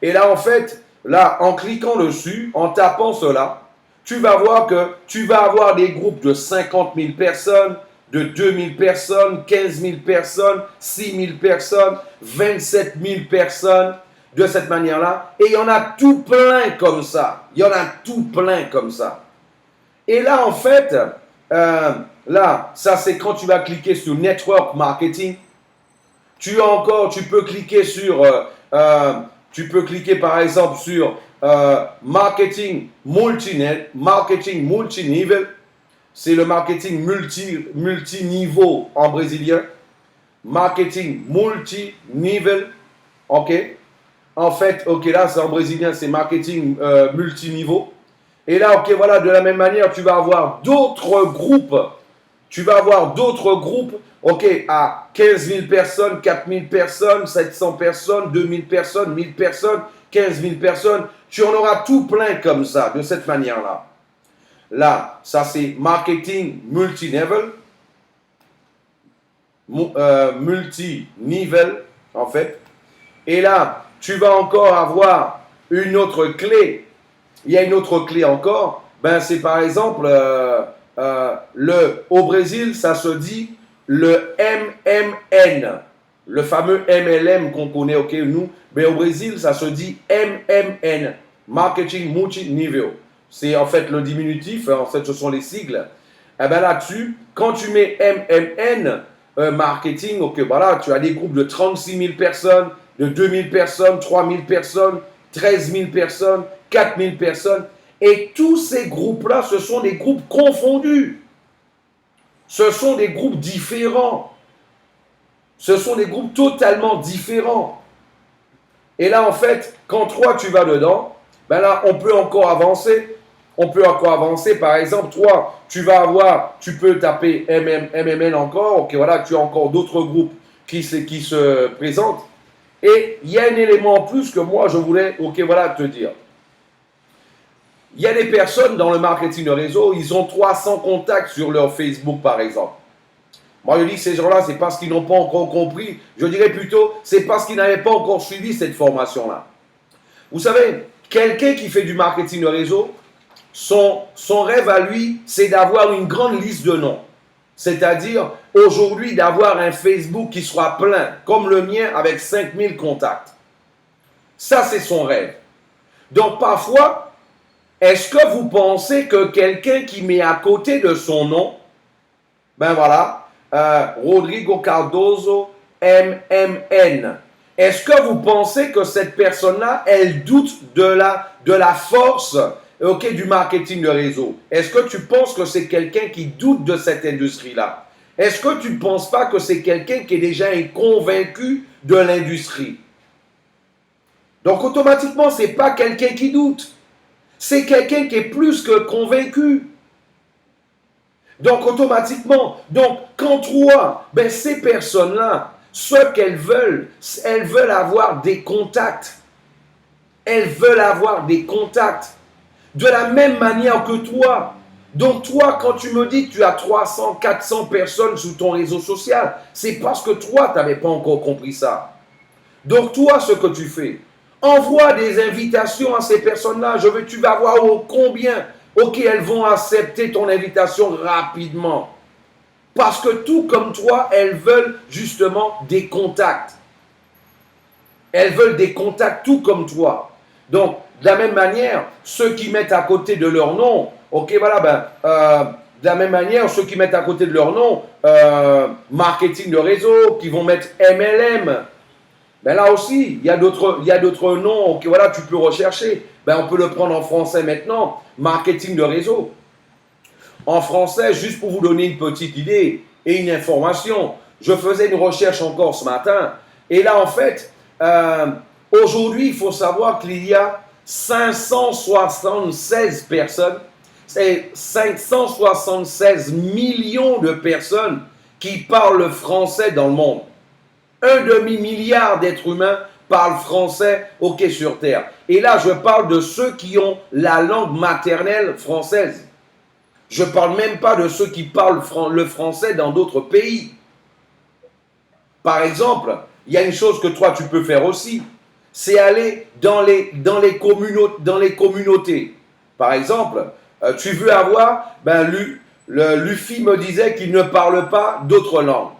Et là, en fait, là, en cliquant dessus, en tapant cela, tu vas voir que tu vas avoir des groupes de 50 000 personnes, de 2 000 personnes, 15 000 personnes, 6 000 personnes, 27 000 personnes, de cette manière-là. Et il y en a tout plein comme ça. Il y en a tout plein comme ça. Et là, en fait, là, ça c'est quand tu vas cliquer sur Network Marketing. Tu peux cliquer sur, tu peux cliquer par exemple sur Marketing Multinivel. C'est le marketing multiniveau en brésilien. Marketing multinivel. OK. En fait, OK, là, c'est en brésilien, c'est marketing multiniveau. Et là, OK, voilà, de la même manière, tu vas avoir d'autres groupes. Tu vas avoir d'autres groupes, OK, à 15 000 personnes, 4 000 personnes, 700 personnes, 2 000 personnes, 1 000 personnes, 15 000 personnes. Tu en auras tout plein comme ça, de cette manière-là. Là, ça c'est marketing multinivel. Multinivel, en fait. Et là, tu vas encore avoir une autre clé. Il y a une autre clé encore. Ben, c'est par exemple, au Brésil, ça se dit le MMN. Le fameux MLM qu'on connaît, ok, nous. Mais au Brésil, ça se dit MMN. Marketing Multinivel. C'est en fait le diminutif, en fait, ce sont les sigles. Et bien là-dessus, quand tu mets MMN, marketing, ok, voilà, tu as des groupes de 36 000 personnes, de 2 000 personnes, 3 000 personnes, 13 000 personnes, 4 000 personnes. Et tous ces groupes-là, ce sont des groupes confondus. Ce sont des groupes différents. Ce sont des groupes totalement différents. Et là, en fait, quand toi, tu vas dedans, ben là, on peut encore avancer. On peut encore avancer. Par exemple, toi, tu peux taper MMN encore. Ok, voilà, tu as encore d'autres groupes qui se présentent. Et il y a un élément en plus que moi, je voulais, ok, voilà, te dire. Il y a des personnes dans le marketing de réseau, ils ont 300 contacts sur leur Facebook, par exemple. Moi, je dis que ces gens-là, c'est parce qu'ils n'ont pas encore compris. Je dirais plutôt, c'est parce qu'ils n'avaient pas encore suivi cette formation-là. Vous savez, quelqu'un qui fait du marketing de réseau, son rêve à lui, c'est d'avoir une grande liste de noms. C'est-à-dire, aujourd'hui, d'avoir un Facebook qui soit plein, comme le mien, avec 5000 contacts. Ça, c'est son rêve. Donc, parfois, est-ce que vous pensez que quelqu'un qui met à côté de son nom, ben voilà, Rodrigo Cardoso, MMN, Est-ce que vous pensez que cette personne-là, elle doute de la force, ok, du marketing de réseau? Est-ce que tu penses que c'est quelqu'un qui doute de cette industrie-là? Est-ce que tu ne penses pas que c'est quelqu'un qui est déjà convaincu de l'industrie? Donc automatiquement, ce n'est pas quelqu'un qui doute. C'est quelqu'un qui est plus que convaincu. Donc automatiquement, donc quand toi, ben, ces personnes-là, ce qu'elles veulent avoir des contacts. Elles veulent avoir des contacts. De la même manière que toi. Donc toi, quand tu me dis que tu as 300, 400 personnes sur ton réseau social, c'est parce que toi, tu n'avais pas encore compris ça. Donc toi, ce que tu fais, envoie des invitations à ces personnes-là. Tu vas voir combien, ok, elles vont accepter ton invitation rapidement. Parce que tout comme toi, elles veulent justement des contacts. Elles veulent des contacts tout comme toi. Donc, de la même manière, ceux qui mettent à côté de leur nom, ok, voilà, de la même manière, ceux qui mettent à côté de leur nom, marketing de réseau, qui vont mettre MLM, ben là aussi, il y a d'autres noms, ok, voilà, tu peux rechercher. Ben, on peut le prendre en français maintenant, marketing de réseau. En français, juste pour vous donner une petite idée et une information, je faisais une recherche encore ce matin. Et là, en fait, aujourd'hui, il faut savoir qu'il y a 576 personnes, c'est 576 millions de personnes qui parlent français dans le monde. 1,5 milliard d'êtres humains parlent français, ok, sur Terre. Et là, je parle de ceux qui ont la langue maternelle française. Je ne parle même pas de ceux qui parlent le français dans d'autres pays. Par exemple, il y a une chose que toi tu peux faire aussi, c'est aller dans les communautés. Par exemple, tu veux avoir, Luffy me disait qu'il ne parle pas d'autres langues.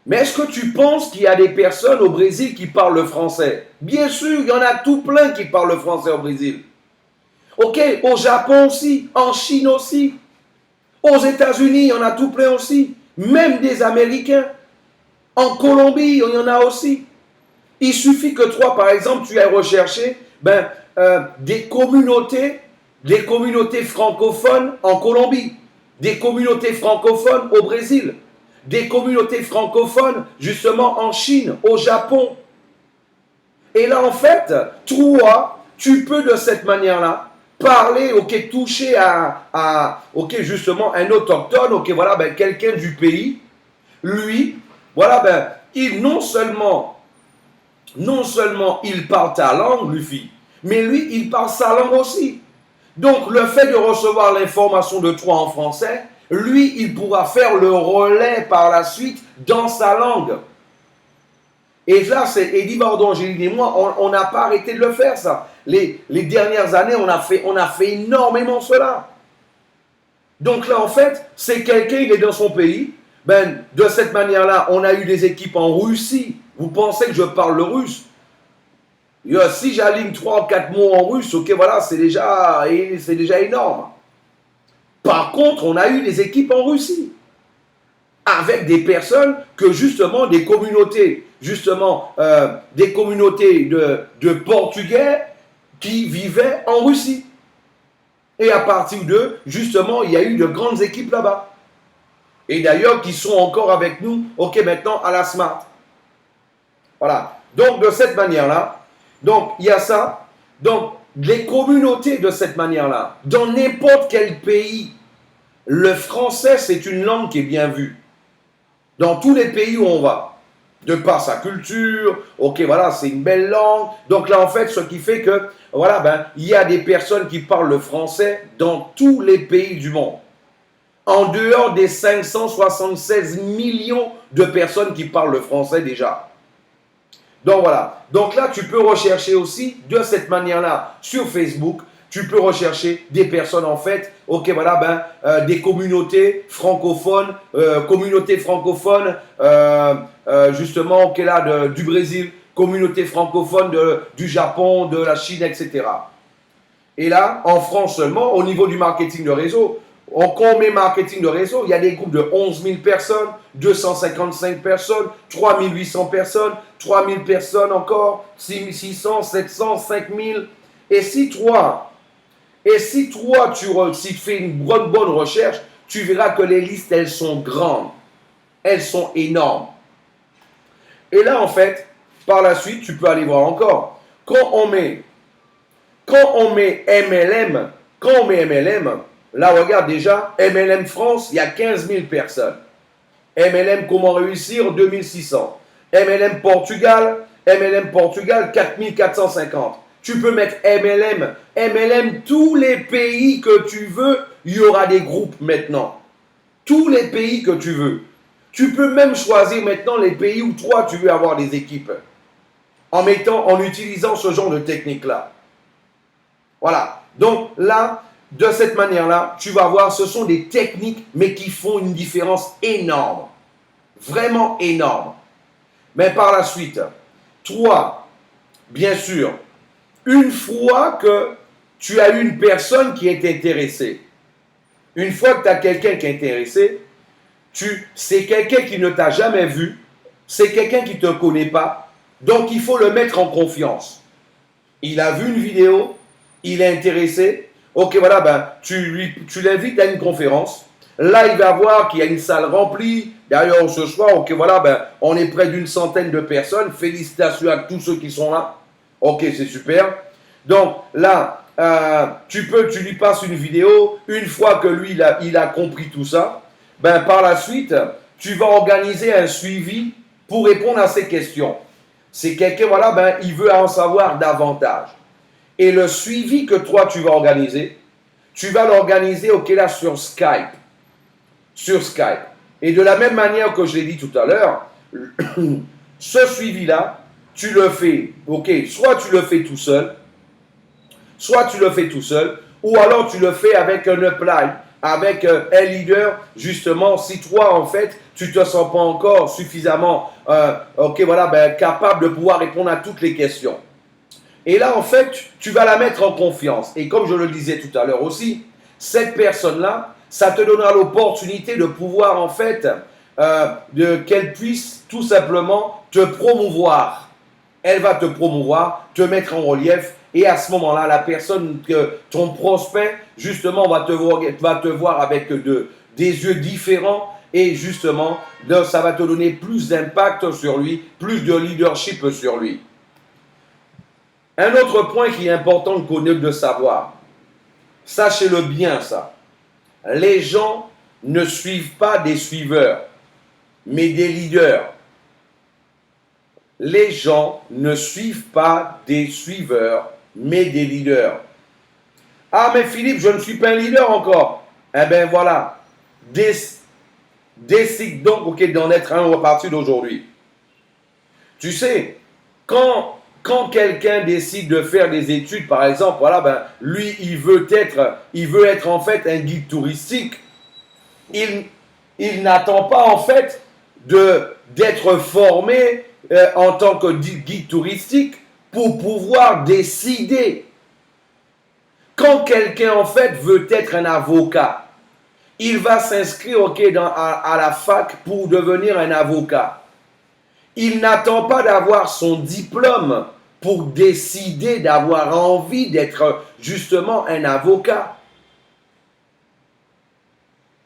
Mais est-ce que tu penses qu'il y a des personnes au Brésil qui parlent le français? Bien sûr, il y en a tout plein qui parlent le français au Brésil. Ok, au Japon aussi, en Chine aussi, aux États-Unis, il y en a tout plein aussi, même des Américains. En Colombie, il y en a aussi. Il suffit que toi, par exemple, tu aies recherché des communautés francophones en Colombie, des communautés francophones au Brésil, des communautés francophones justement en Chine, au Japon. Et là, en fait, toi, tu peux de cette manière-là parler, ok, toucher ok, justement, un autochtone, ok, voilà, quelqu'un du pays, lui, voilà, non seulement il parle ta langue, Luffy, mais lui, il parle sa langue aussi. Donc, le fait de recevoir l'information de toi en français, lui, il pourra faire le relais par la suite dans sa langue. Et là, c'est Eddie Bardon, Angéline et moi, on n'a pas arrêté de le faire, ça. Les dernières années, on a fait énormément cela. Donc là, en fait, c'est quelqu'un, il est dans son pays. De cette manière-là, on a eu des équipes en Russie. Vous pensez que je parle le russe? Si j'aligne 3 ou 4 mots en russe, ok, voilà, c'est déjà énorme. Par contre, on a eu des équipes en Russie. Avec des personnes que justement, des communautés de Portugais qui vivaient en Russie. Et à partir d'eux, justement, il y a eu de grandes équipes là-bas. Et d'ailleurs, qui sont encore avec nous, ok, maintenant à la Smart. Voilà. Donc, de cette manière-là, donc, il y a ça. Donc, les communautés de cette manière-là, dans n'importe quel pays, le français, c'est une langue qui est bien vue. Dans tous les pays où on va. De par sa culture, ok, voilà, c'est une belle langue. Donc là, en fait, ce qui fait que, voilà, il y a des personnes qui parlent le français dans tous les pays du monde. En dehors des 576 millions de personnes qui parlent le français déjà. Donc voilà. Donc là, tu peux rechercher aussi de cette manière-là sur Facebook. Tu peux rechercher des personnes en fait, ok, voilà, des communautés francophones, justement, ok, là, du Brésil, communautés francophones du Japon, de la Chine, etc. Et là, en France seulement, au niveau du marketing de réseau, Quand on met marketing de réseau, il y a des groupes de 11 000 personnes, 255 personnes, 3 800 personnes, 3 000 personnes encore, 6 600, 700, 5 000. Et si toi, si tu fais une bonne recherche, tu verras que les listes, elles sont grandes. Elles sont énormes. Et là, en fait, par la suite, tu peux aller voir encore. Quand on met MLM, là, regarde déjà, MLM France, il y a 15 000 personnes. MLM Comment réussir, 2600. MLM Portugal, 4450. Tu peux mettre MLM, tous les pays que tu veux, il y aura des groupes maintenant. Tous les pays que tu veux. Tu peux même choisir maintenant les pays où toi tu veux avoir des équipes. En utilisant ce genre de technique-là. Voilà. Donc là, de cette manière-là, tu vas voir, ce sont des techniques, mais qui font une différence énorme. Vraiment énorme. Mais par la suite, toi, bien sûr, une fois que tu as une personne qui est intéressée, une fois que tu as quelqu'un qui est intéressé, c'est quelqu'un qui ne t'a jamais vu, c'est quelqu'un qui ne te connaît pas, donc il faut le mettre en confiance. Il a vu une vidéo, il est intéressé, ok voilà, tu l'invites à une conférence, là il va voir qu'il y a une salle remplie, d'ailleurs ce soir, ok voilà, on est près d'une centaine de personnes, félicitations à tous ceux qui sont là, ok c'est super, donc là tu lui passes une vidéo, une fois que lui il a compris tout ça, par la suite, tu vas organiser un suivi pour répondre à ces questions. C'est quelqu'un, voilà, il veut en savoir davantage. Et le suivi que toi, tu vas organiser, tu vas l'organiser, ok, là, sur Skype. Sur Skype. Et de la même manière que je l'ai dit tout à l'heure, ce suivi-là, tu le fais, ok, soit tu le fais tout seul, ou alors tu le fais avec un upline, avec un leader, justement, si toi, en fait, tu ne te sens pas encore suffisamment capable de pouvoir répondre à toutes les questions. Et là, en fait, tu vas la mettre en confiance. Et comme je le disais tout à l'heure aussi, cette personne-là, ça te donnera l'opportunité de pouvoir, en fait, qu'elle puisse tout simplement te promouvoir. Elle va te promouvoir, te mettre en relief. Et à ce moment-là, la personne, ton prospect, justement, va te voir avec des yeux différents. Et justement, ça va te donner plus d'impact sur lui, plus de leadership sur lui. Un autre point qui est important de connaître, de savoir, sachez-le bien ça, les gens ne suivent pas des suiveurs, mais des leaders. Les gens ne suivent pas des suiveurs, mais des leaders. Ah, mais Philippe, je ne suis pas un leader encore. Eh bien voilà, décide donc d'en être un à partir d'aujourd'hui. Tu sais, quand quelqu'un décide de faire des études, par exemple, voilà, lui, il veut être en fait un guide touristique. Il n'attend pas en fait d'être formé en tant que guide touristique pour pouvoir décider. Quand quelqu'un en fait veut être un avocat, il va s'inscrire à la fac pour devenir un avocat. Il n'attend pas d'avoir son diplôme pour décider d'avoir envie d'être justement un avocat.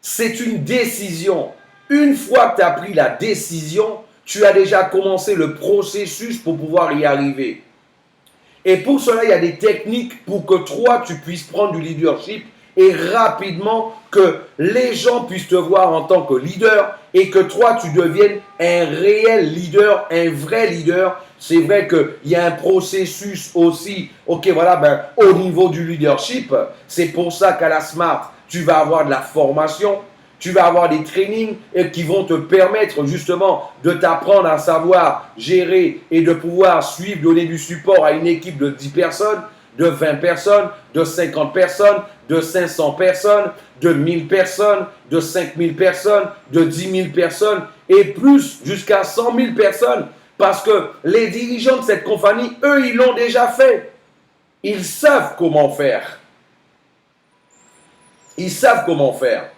C'est une décision. Une fois que tu as pris la décision, tu as déjà commencé le processus pour pouvoir y arriver. Et pour cela, il y a des techniques pour que toi, tu puisses prendre du leadership et rapidement que les gens puissent te voir en tant que leader et que toi, tu deviennes un réel leader, un vrai leader. C'est vrai qu'il y a un processus aussi, au niveau du leadership. C'est pour ça qu'à la Smart, tu vas avoir de la formation, tu vas avoir des trainings qui vont te permettre justement de t'apprendre à savoir gérer et de pouvoir suivre, donner du support à une équipe de 10 personnes, de 20 personnes, de 50 personnes, de 500 personnes, de 1000 personnes, de 5000 personnes, de 10 000 personnes et plus jusqu'à 100 000 personnes. Parce que les dirigeants de cette compagnie, eux, ils l'ont déjà fait. Ils savent comment faire. Ils savent comment faire.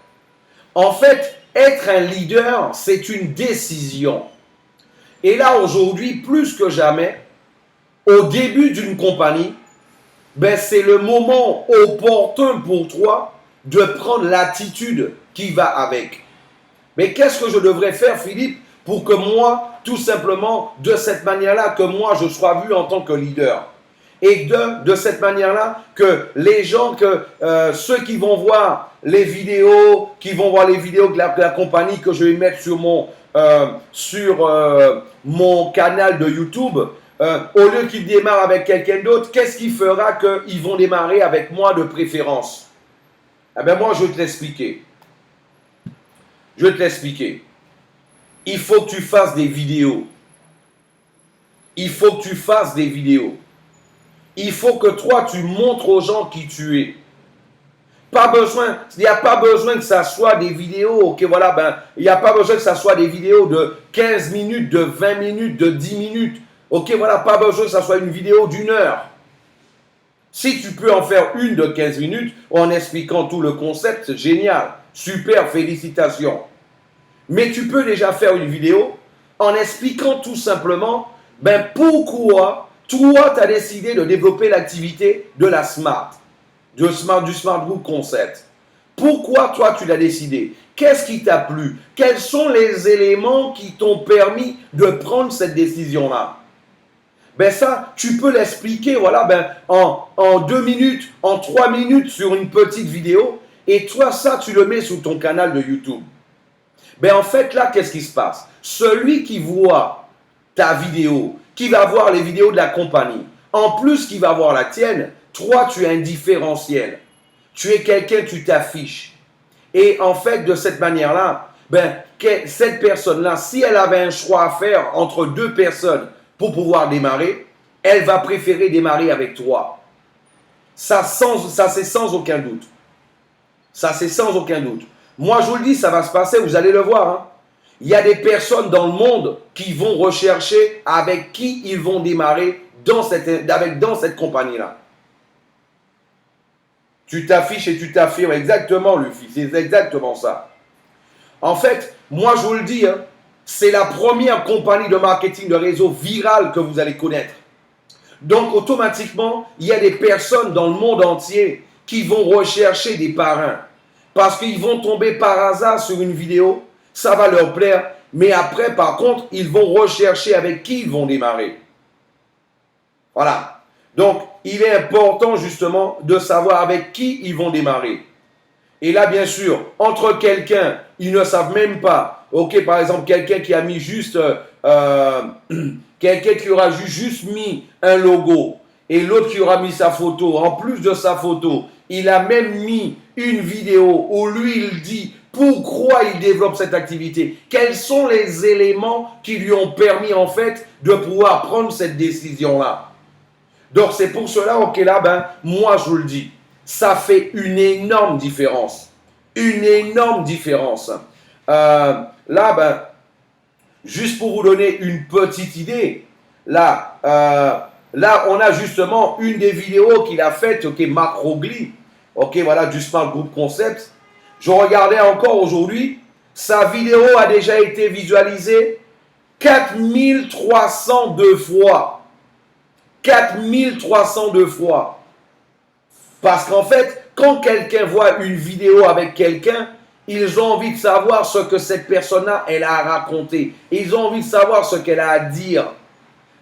En fait, être un leader, c'est une décision. Et là, aujourd'hui, plus que jamais, au début d'une compagnie, ben, c'est le moment opportun pour toi de prendre l'attitude qui va avec. Mais qu'est-ce que je devrais faire, Philippe, pour que moi, tout simplement, de cette manière-là, que moi, je sois vu en tant que leader? Et de cette manière-là, que les gens, que ceux qui vont voir les vidéos, de la compagnie que je vais mettre sur mon canal de YouTube, au lieu qu'ils démarrent avec quelqu'un d'autre, qu'est-ce qui fera qu'ils vont démarrer avec moi de préférence? Eh bien, moi, je vais te l'expliquer. Je vais te l'expliquer. Il faut que tu fasses des vidéos. Il faut que tu fasses des vidéos. Il faut que toi, tu montres aux gens qui tu es. Pas besoin, il n'y a pas besoin que ça soit des vidéos, ok, voilà, ben, il n'y a pas besoin que ça soit des vidéos de 15 minutes, de 20 minutes, de 10 minutes. Ok, voilà, pas besoin que ça soit une vidéo d'1 heure. Si tu peux en faire une de 15 minutes en expliquant tout le concept, c'est génial. Super, félicitations. Mais tu peux déjà faire une vidéo en expliquant tout simplement ben, pourquoi toi, tu as décidé de développer l'activité de la Smart, du Smart Group Concept. Pourquoi toi, tu l'as décidé? Qu'est-ce qui t'a plu? Quels sont les éléments qui t'ont permis de prendre cette décision-là? Ben ça, tu peux l'expliquer voilà, ben, en 2 minutes, en 3 minutes sur une petite vidéo. Et toi, ça, tu le mets sur ton canal de YouTube. Ben en fait, là, qu'est-ce qui se passe? Celui qui voit ta vidéo, qui va voir les vidéos de la compagnie, en plus qui va voir la tienne, toi, tu es un différentiel. Tu es quelqu'un, tu t'affiches. Et en fait, de cette manière-là, ben, cette personne-là, si elle avait un choix à faire entre 2 personnes pour pouvoir démarrer, elle va préférer démarrer avec toi. Ça c'est sans aucun doute. Ça, c'est sans aucun doute. Moi, je vous le dis, ça va se passer, vous allez le voir. Hein. Il y a des personnes dans le monde qui vont rechercher avec qui ils vont démarrer dans cette compagnie-là. Tu t'affiches et tu t'affirmes. Exactement, Luffy. C'est exactement ça. En fait, moi, je vous le dis, hein, c'est la première compagnie de marketing de réseau viral que vous allez connaître. Donc, automatiquement, il y a des personnes dans le monde entier qui vont rechercher des parrains. Parce qu'ils vont tomber par hasard sur une vidéo, ça va leur plaire. Mais après, par contre, ils vont rechercher avec qui ils vont démarrer. Voilà. Donc, il est important justement de savoir avec qui ils vont démarrer. Et là, bien sûr, entre quelqu'un, ils ne savent même pas. Ok, par exemple, quelqu'un qui a mis juste, quelqu'un qui aura juste mis un logo et l'autre qui aura mis sa photo. En plus de sa photo, il a même mis une vidéo où lui, il dit pourquoi il développe cette activité. Quels sont les éléments qui lui ont permis en fait de pouvoir prendre cette décision-là. Donc, c'est pour cela, ok, là, ben, moi, je vous le dis, ça fait une énorme différence. Une énorme différence. Là, ben, juste pour vous donner une petite idée, là, on a justement une des vidéos qu'il a faites, ok, Marc Rogli, ok, voilà, du Smart Group Concept. Je regardais encore aujourd'hui, sa vidéo a déjà été visualisée 4302 fois. 4302 fois. Parce qu'en fait, quand quelqu'un voit une vidéo avec quelqu'un, ils ont envie de savoir ce que cette personne-là, elle a à raconter. Ils ont envie de savoir ce qu'elle a à dire.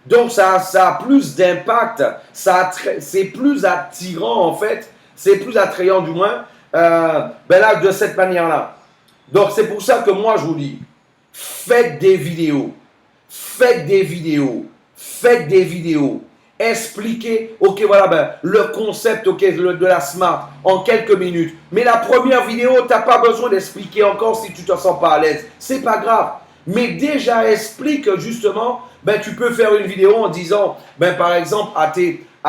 Donc, ça a plus d'impact. C'est plus attirant, en fait. C'est plus attrayant, du moins, ben là, de cette manière-là. Donc, c'est pour ça que moi, je vous dis, faites des vidéos. Faites des vidéos. Faites des vidéos. Expliquez, ok, voilà, ben, le concept ok, de la Smart en quelques minutes. Mais la première vidéo, tu n'as pas besoin d'expliquer encore si tu ne te sens pas à l'aise. C'est pas grave. Mais déjà, explique justement, ben, tu peux faire une vidéo en disant, par exemple, à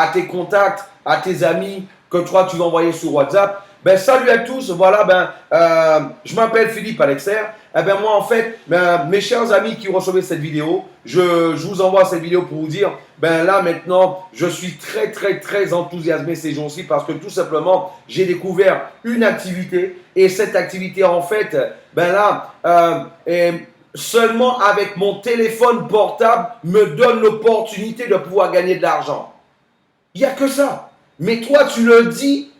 tes contacts, à tes amis, que toi, tu vas envoyer sur WhatsApp, Ben, salut à tous. Voilà, je m'appelle Philippe Alexer. Eh ben, moi, en fait, mes chers amis qui recevaient cette vidéo, je vous envoie cette vidéo pour vous dire, ben là, maintenant, je suis très, très, très enthousiasmé ces jours-ci parce que tout simplement, j'ai découvert une activité et cette activité, en fait, ben là, seulement avec mon téléphone portable, me donne l'opportunité de pouvoir gagner de l'argent. Il n'y a que ça. Mais toi, tu le dis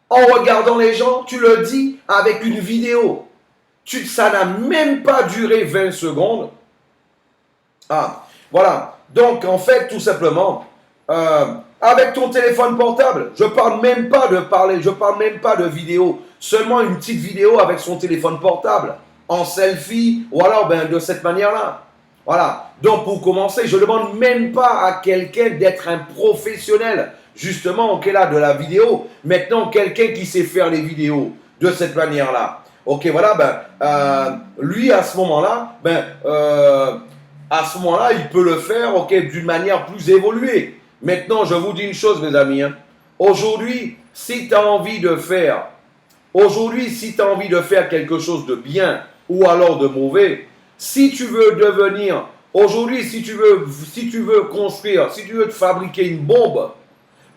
en regardant les gens, tu le dis avec une vidéo. Ça n'a même pas duré 20 secondes. Ah, voilà. Donc, en fait, tout simplement, avec ton téléphone portable, je parle même pas de parler, je parle même pas de vidéo. Seulement une petite vidéo avec son téléphone portable, en selfie, ou alors de cette manière-là. Voilà. Donc, pour commencer, je ne demande même pas à quelqu'un d'être un professionnel, justement, ok, là, de la vidéo. Maintenant, quelqu'un qui sait faire les vidéos de cette manière-là. Ok, voilà, lui, à ce moment-là, il peut le faire, ok, d'une manière plus évoluée. Maintenant, je vous dis une chose, mes amis. Hein. Aujourd'hui, si tu as envie de faire quelque chose de bien ou alors de mauvais, si tu veux devenir, aujourd'hui, si tu veux construire, si tu veux te fabriquer une bombe,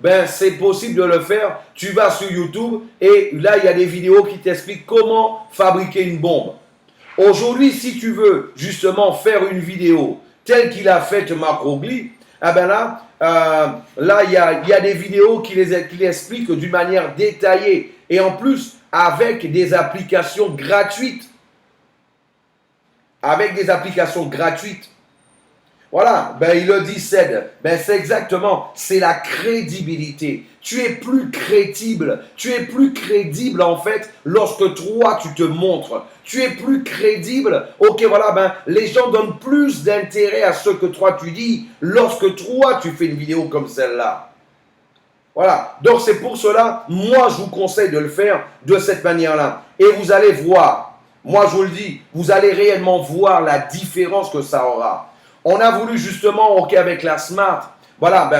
ben c'est possible de le faire. Tu vas sur YouTube et là, il y a des vidéos qui t'expliquent comment fabriquer une bombe. Aujourd'hui, si tu veux justement faire une vidéo telle qu'il a faite Marc Rogli, là, il y a des vidéos qui les expliquent d'une manière détaillée et en plus avec des applications gratuites. Avec des applications gratuites. Voilà, il le dit, c'est exactement, c'est la crédibilité. Tu es plus crédible en fait lorsque toi tu te montres. Tu es plus crédible, ok voilà, les gens donnent plus d'intérêt à ce que toi tu dis lorsque toi tu fais une vidéo comme celle-là. Voilà, donc c'est pour cela, moi je vous conseille de le faire de cette manière-là. Et vous allez voir, moi je vous le dis, vous allez réellement voir la différence que ça aura. On a voulu justement, ok, avec la Smart, voilà,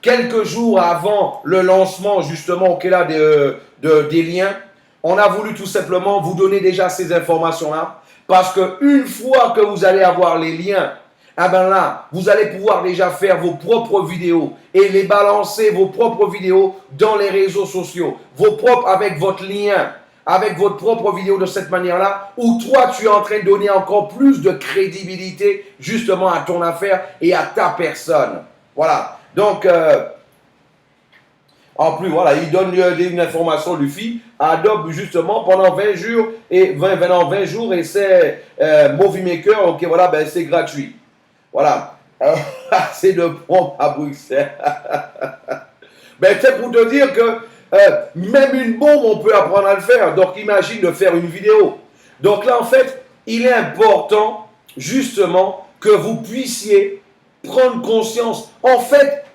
quelques jours avant le lancement justement, ok, là, des liens, on a voulu tout simplement vous donner déjà ces informations-là, parce qu'une fois que vous allez avoir les liens, là, vous allez pouvoir déjà faire vos propres vidéos et les balancer, vos propres vidéos, dans les réseaux sociaux, avec votre lien, avec votre propre vidéo de cette manière-là, où toi, tu es en train de donner encore plus de crédibilité justement à ton affaire et à ta personne. Voilà. Donc, en plus, voilà, il donne une information, Luffy, Adobe justement pendant 20 jours et 20 jours et c'est Movie Maker, ok, voilà, c'est gratuit. Voilà. C'est de pompe à Bruxelles. C'est pour te dire que même une bombe, on peut apprendre à le faire. Donc, imagine de faire une vidéo. Donc là, en fait, il est important, justement, que vous puissiez prendre conscience. En fait,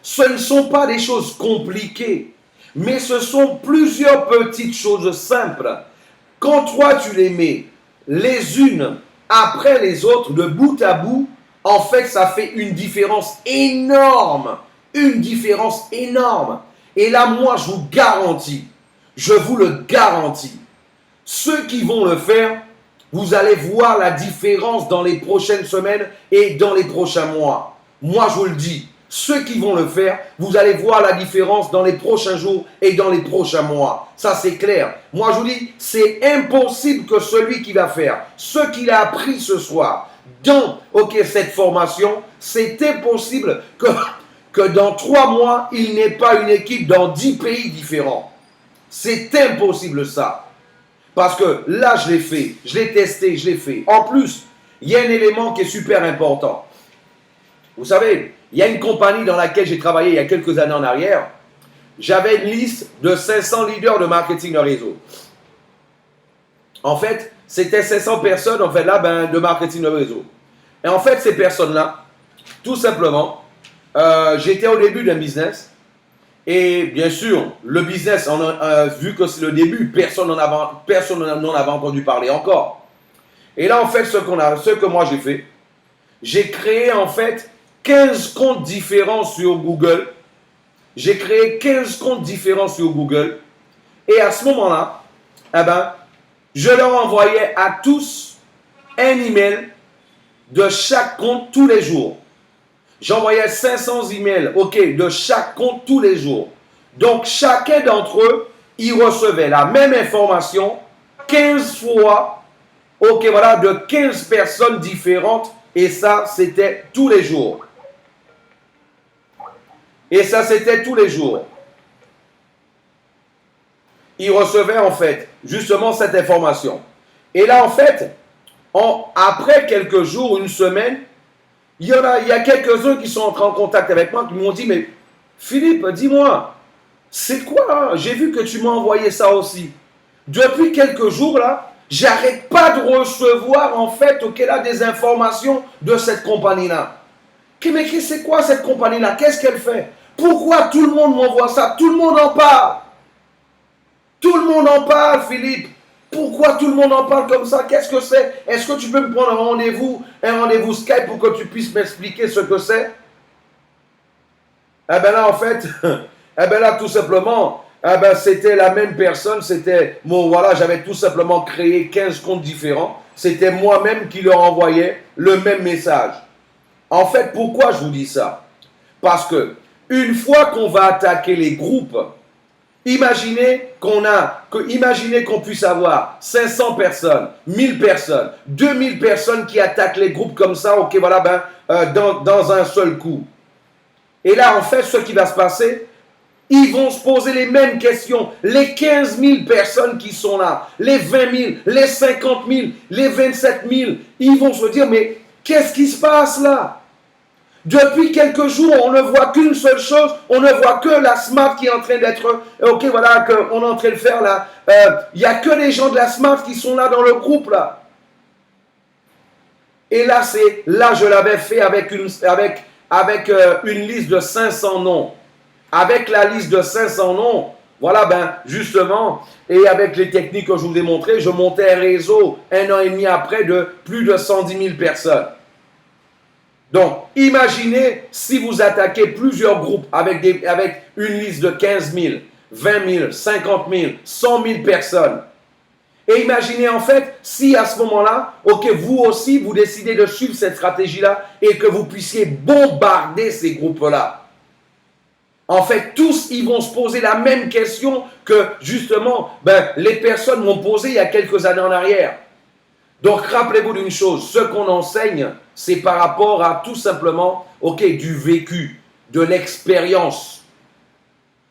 ce ne sont pas des choses compliquées, mais ce sont plusieurs petites choses simples. Quand toi, tu les mets les unes après les autres, de bout à bout, en fait, ça fait une différence énorme. Une différence énorme. Et là, moi, je vous garantis, je vous le garantis, ceux qui vont le faire, vous allez voir la différence dans les prochaines semaines et dans les prochains mois. Moi, je vous le dis, ceux qui vont le faire, vous allez voir la différence dans les prochains jours et dans les prochains mois. Ça, c'est clair. Moi, je vous dis, c'est impossible que celui qui va faire ce qu'il a appris ce soir dans cette formation, c'est impossible que dans 3 mois, il n'ait pas une équipe dans 10 pays différents. C'est impossible ça. Parce que là, je l'ai fait, je l'ai testé, je l'ai fait. En plus, il y a un élément qui est super important. Vous savez, il y a une compagnie dans laquelle j'ai travaillé il y a quelques années en arrière. J'avais une liste de 500 leaders de marketing de réseau. En fait, c'était 500 personnes en fait, là, de marketing de réseau. Et en fait, ces personnes-là, tout simplement, j'étais au début d'un business. Et bien sûr, le business, vu que c'est le début, personne n'en avait entendu parler encore. Et là, en fait, ce que moi j'ai fait, j'ai créé en fait 15 comptes différents sur Google. J'ai créé 15 comptes différents sur Google. Et à ce moment-là, eh ben, je leur envoyais à tous un email de chaque compte tous les jours. J'envoyais 500 emails, ok, de chaque compte tous les jours. Donc, chacun d'entre eux, il recevait la même information 15 fois, ok, voilà, de 15 personnes différentes. Et ça, c'était tous les jours. Et ça, c'était tous les jours. Il recevait, en fait, justement cette information. Et là, en fait, après quelques jours, une semaine, il y a quelques-uns qui sont entrés en contact avec moi, qui m'ont dit, mais Philippe, dis-moi, c'est quoi, hein? J'ai vu que tu m'as envoyé ça aussi. Depuis quelques jours, là, j'arrête pas de recevoir, en fait, ok, là, des informations de cette compagnie-là. Mais c'est quoi cette compagnie-là? Qu'est-ce qu'elle fait? Pourquoi tout le monde m'envoie ça? Tout le monde en parle. Tout le monde en parle, Philippe. Pourquoi tout le monde en parle comme ça? Qu'est-ce que c'est? Est-ce que tu peux me prendre un rendez-vous Skype pour que tu puisses m'expliquer ce que c'est? Eh bien là, en fait, eh bien là, tout simplement, eh ben, c'était la même personne. C'était, bon, voilà, j'avais tout simplement créé 15 comptes différents. C'était moi-même qui leur envoyais le même message. En fait, pourquoi je vous dis ça? Parce que une fois qu'on va attaquer les groupes, imaginez qu'on puisse avoir 500 personnes, 1000 personnes, 2000 personnes qui attaquent les groupes comme ça, ok, voilà, dans un seul coup. Et là, en fait, ce qui va se passer, ils vont se poser les mêmes questions. Les 15 000 personnes qui sont là, les 20 000, les 50 000, les 27 000, ils vont se dire, mais qu'est-ce qui se passe là? Depuis quelques jours, on ne voit qu'une seule chose, on ne voit que la Smart qui est en train d'être, ok, voilà, qu'on est en train de faire là. Il n'y a que les gens de la Smart qui sont là dans le groupe là. Et là, je l'avais fait avec une liste de 500 noms. Avec la liste de 500 noms, voilà, justement, et avec les techniques que je vous ai montrées, je montais un réseau 1 an et demi après de plus de 110 000 personnes. Donc, imaginez si vous attaquez plusieurs groupes avec une liste de 15 000, 20 000, 50 000, 100 000 personnes. Et imaginez en fait si à ce moment-là, ok, vous aussi, vous décidez de suivre cette stratégie-là et que vous puissiez bombarder ces groupes-là. En fait, tous, ils vont se poser la même question que justement, les personnes m'ont posé il y a quelques années en arrière. Donc, rappelez-vous d'une chose, ce qu'on enseigne, c'est par rapport à tout simplement, ok, du vécu, de l'expérience.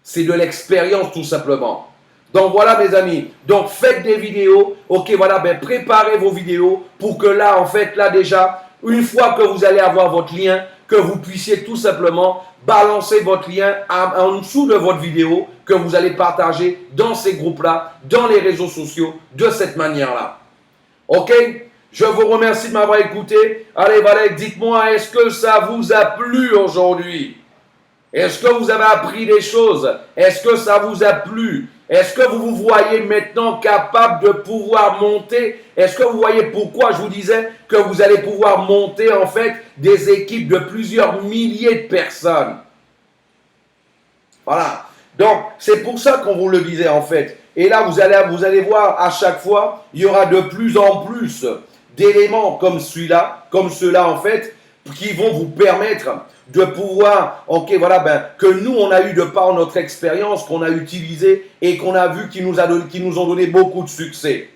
C'est de l'expérience tout simplement. Donc voilà mes amis, donc faites des vidéos, ok, voilà, préparez vos vidéos pour que là, en fait, là déjà, une fois que vous allez avoir votre lien, que vous puissiez tout simplement balancer votre lien en dessous de votre vidéo que vous allez partager dans ces groupes-là, dans les réseaux sociaux, de cette manière-là. Ok, je vous remercie de m'avoir écouté. Allez, Valet, dites-moi, est-ce que ça vous a plu aujourd'hui? Est-ce que vous avez appris des choses? Est-ce que ça vous a plu? Est-ce que vous vous voyez maintenant capable de pouvoir monter? Est-ce que vous voyez pourquoi je vous disais que vous allez pouvoir monter en fait des équipes de plusieurs milliers de personnes? Voilà. Donc, c'est pour ça qu'on vous le disait en fait. Et là, vous allez voir à chaque fois, il y aura de plus en plus d'éléments comme celui-là, comme ceux-là en fait, qui vont vous permettre de pouvoir, ok, voilà, que nous, on a eu de par notre expérience, qu'on a utilisé et qu'on a vu qui nous ont donné beaucoup de succès.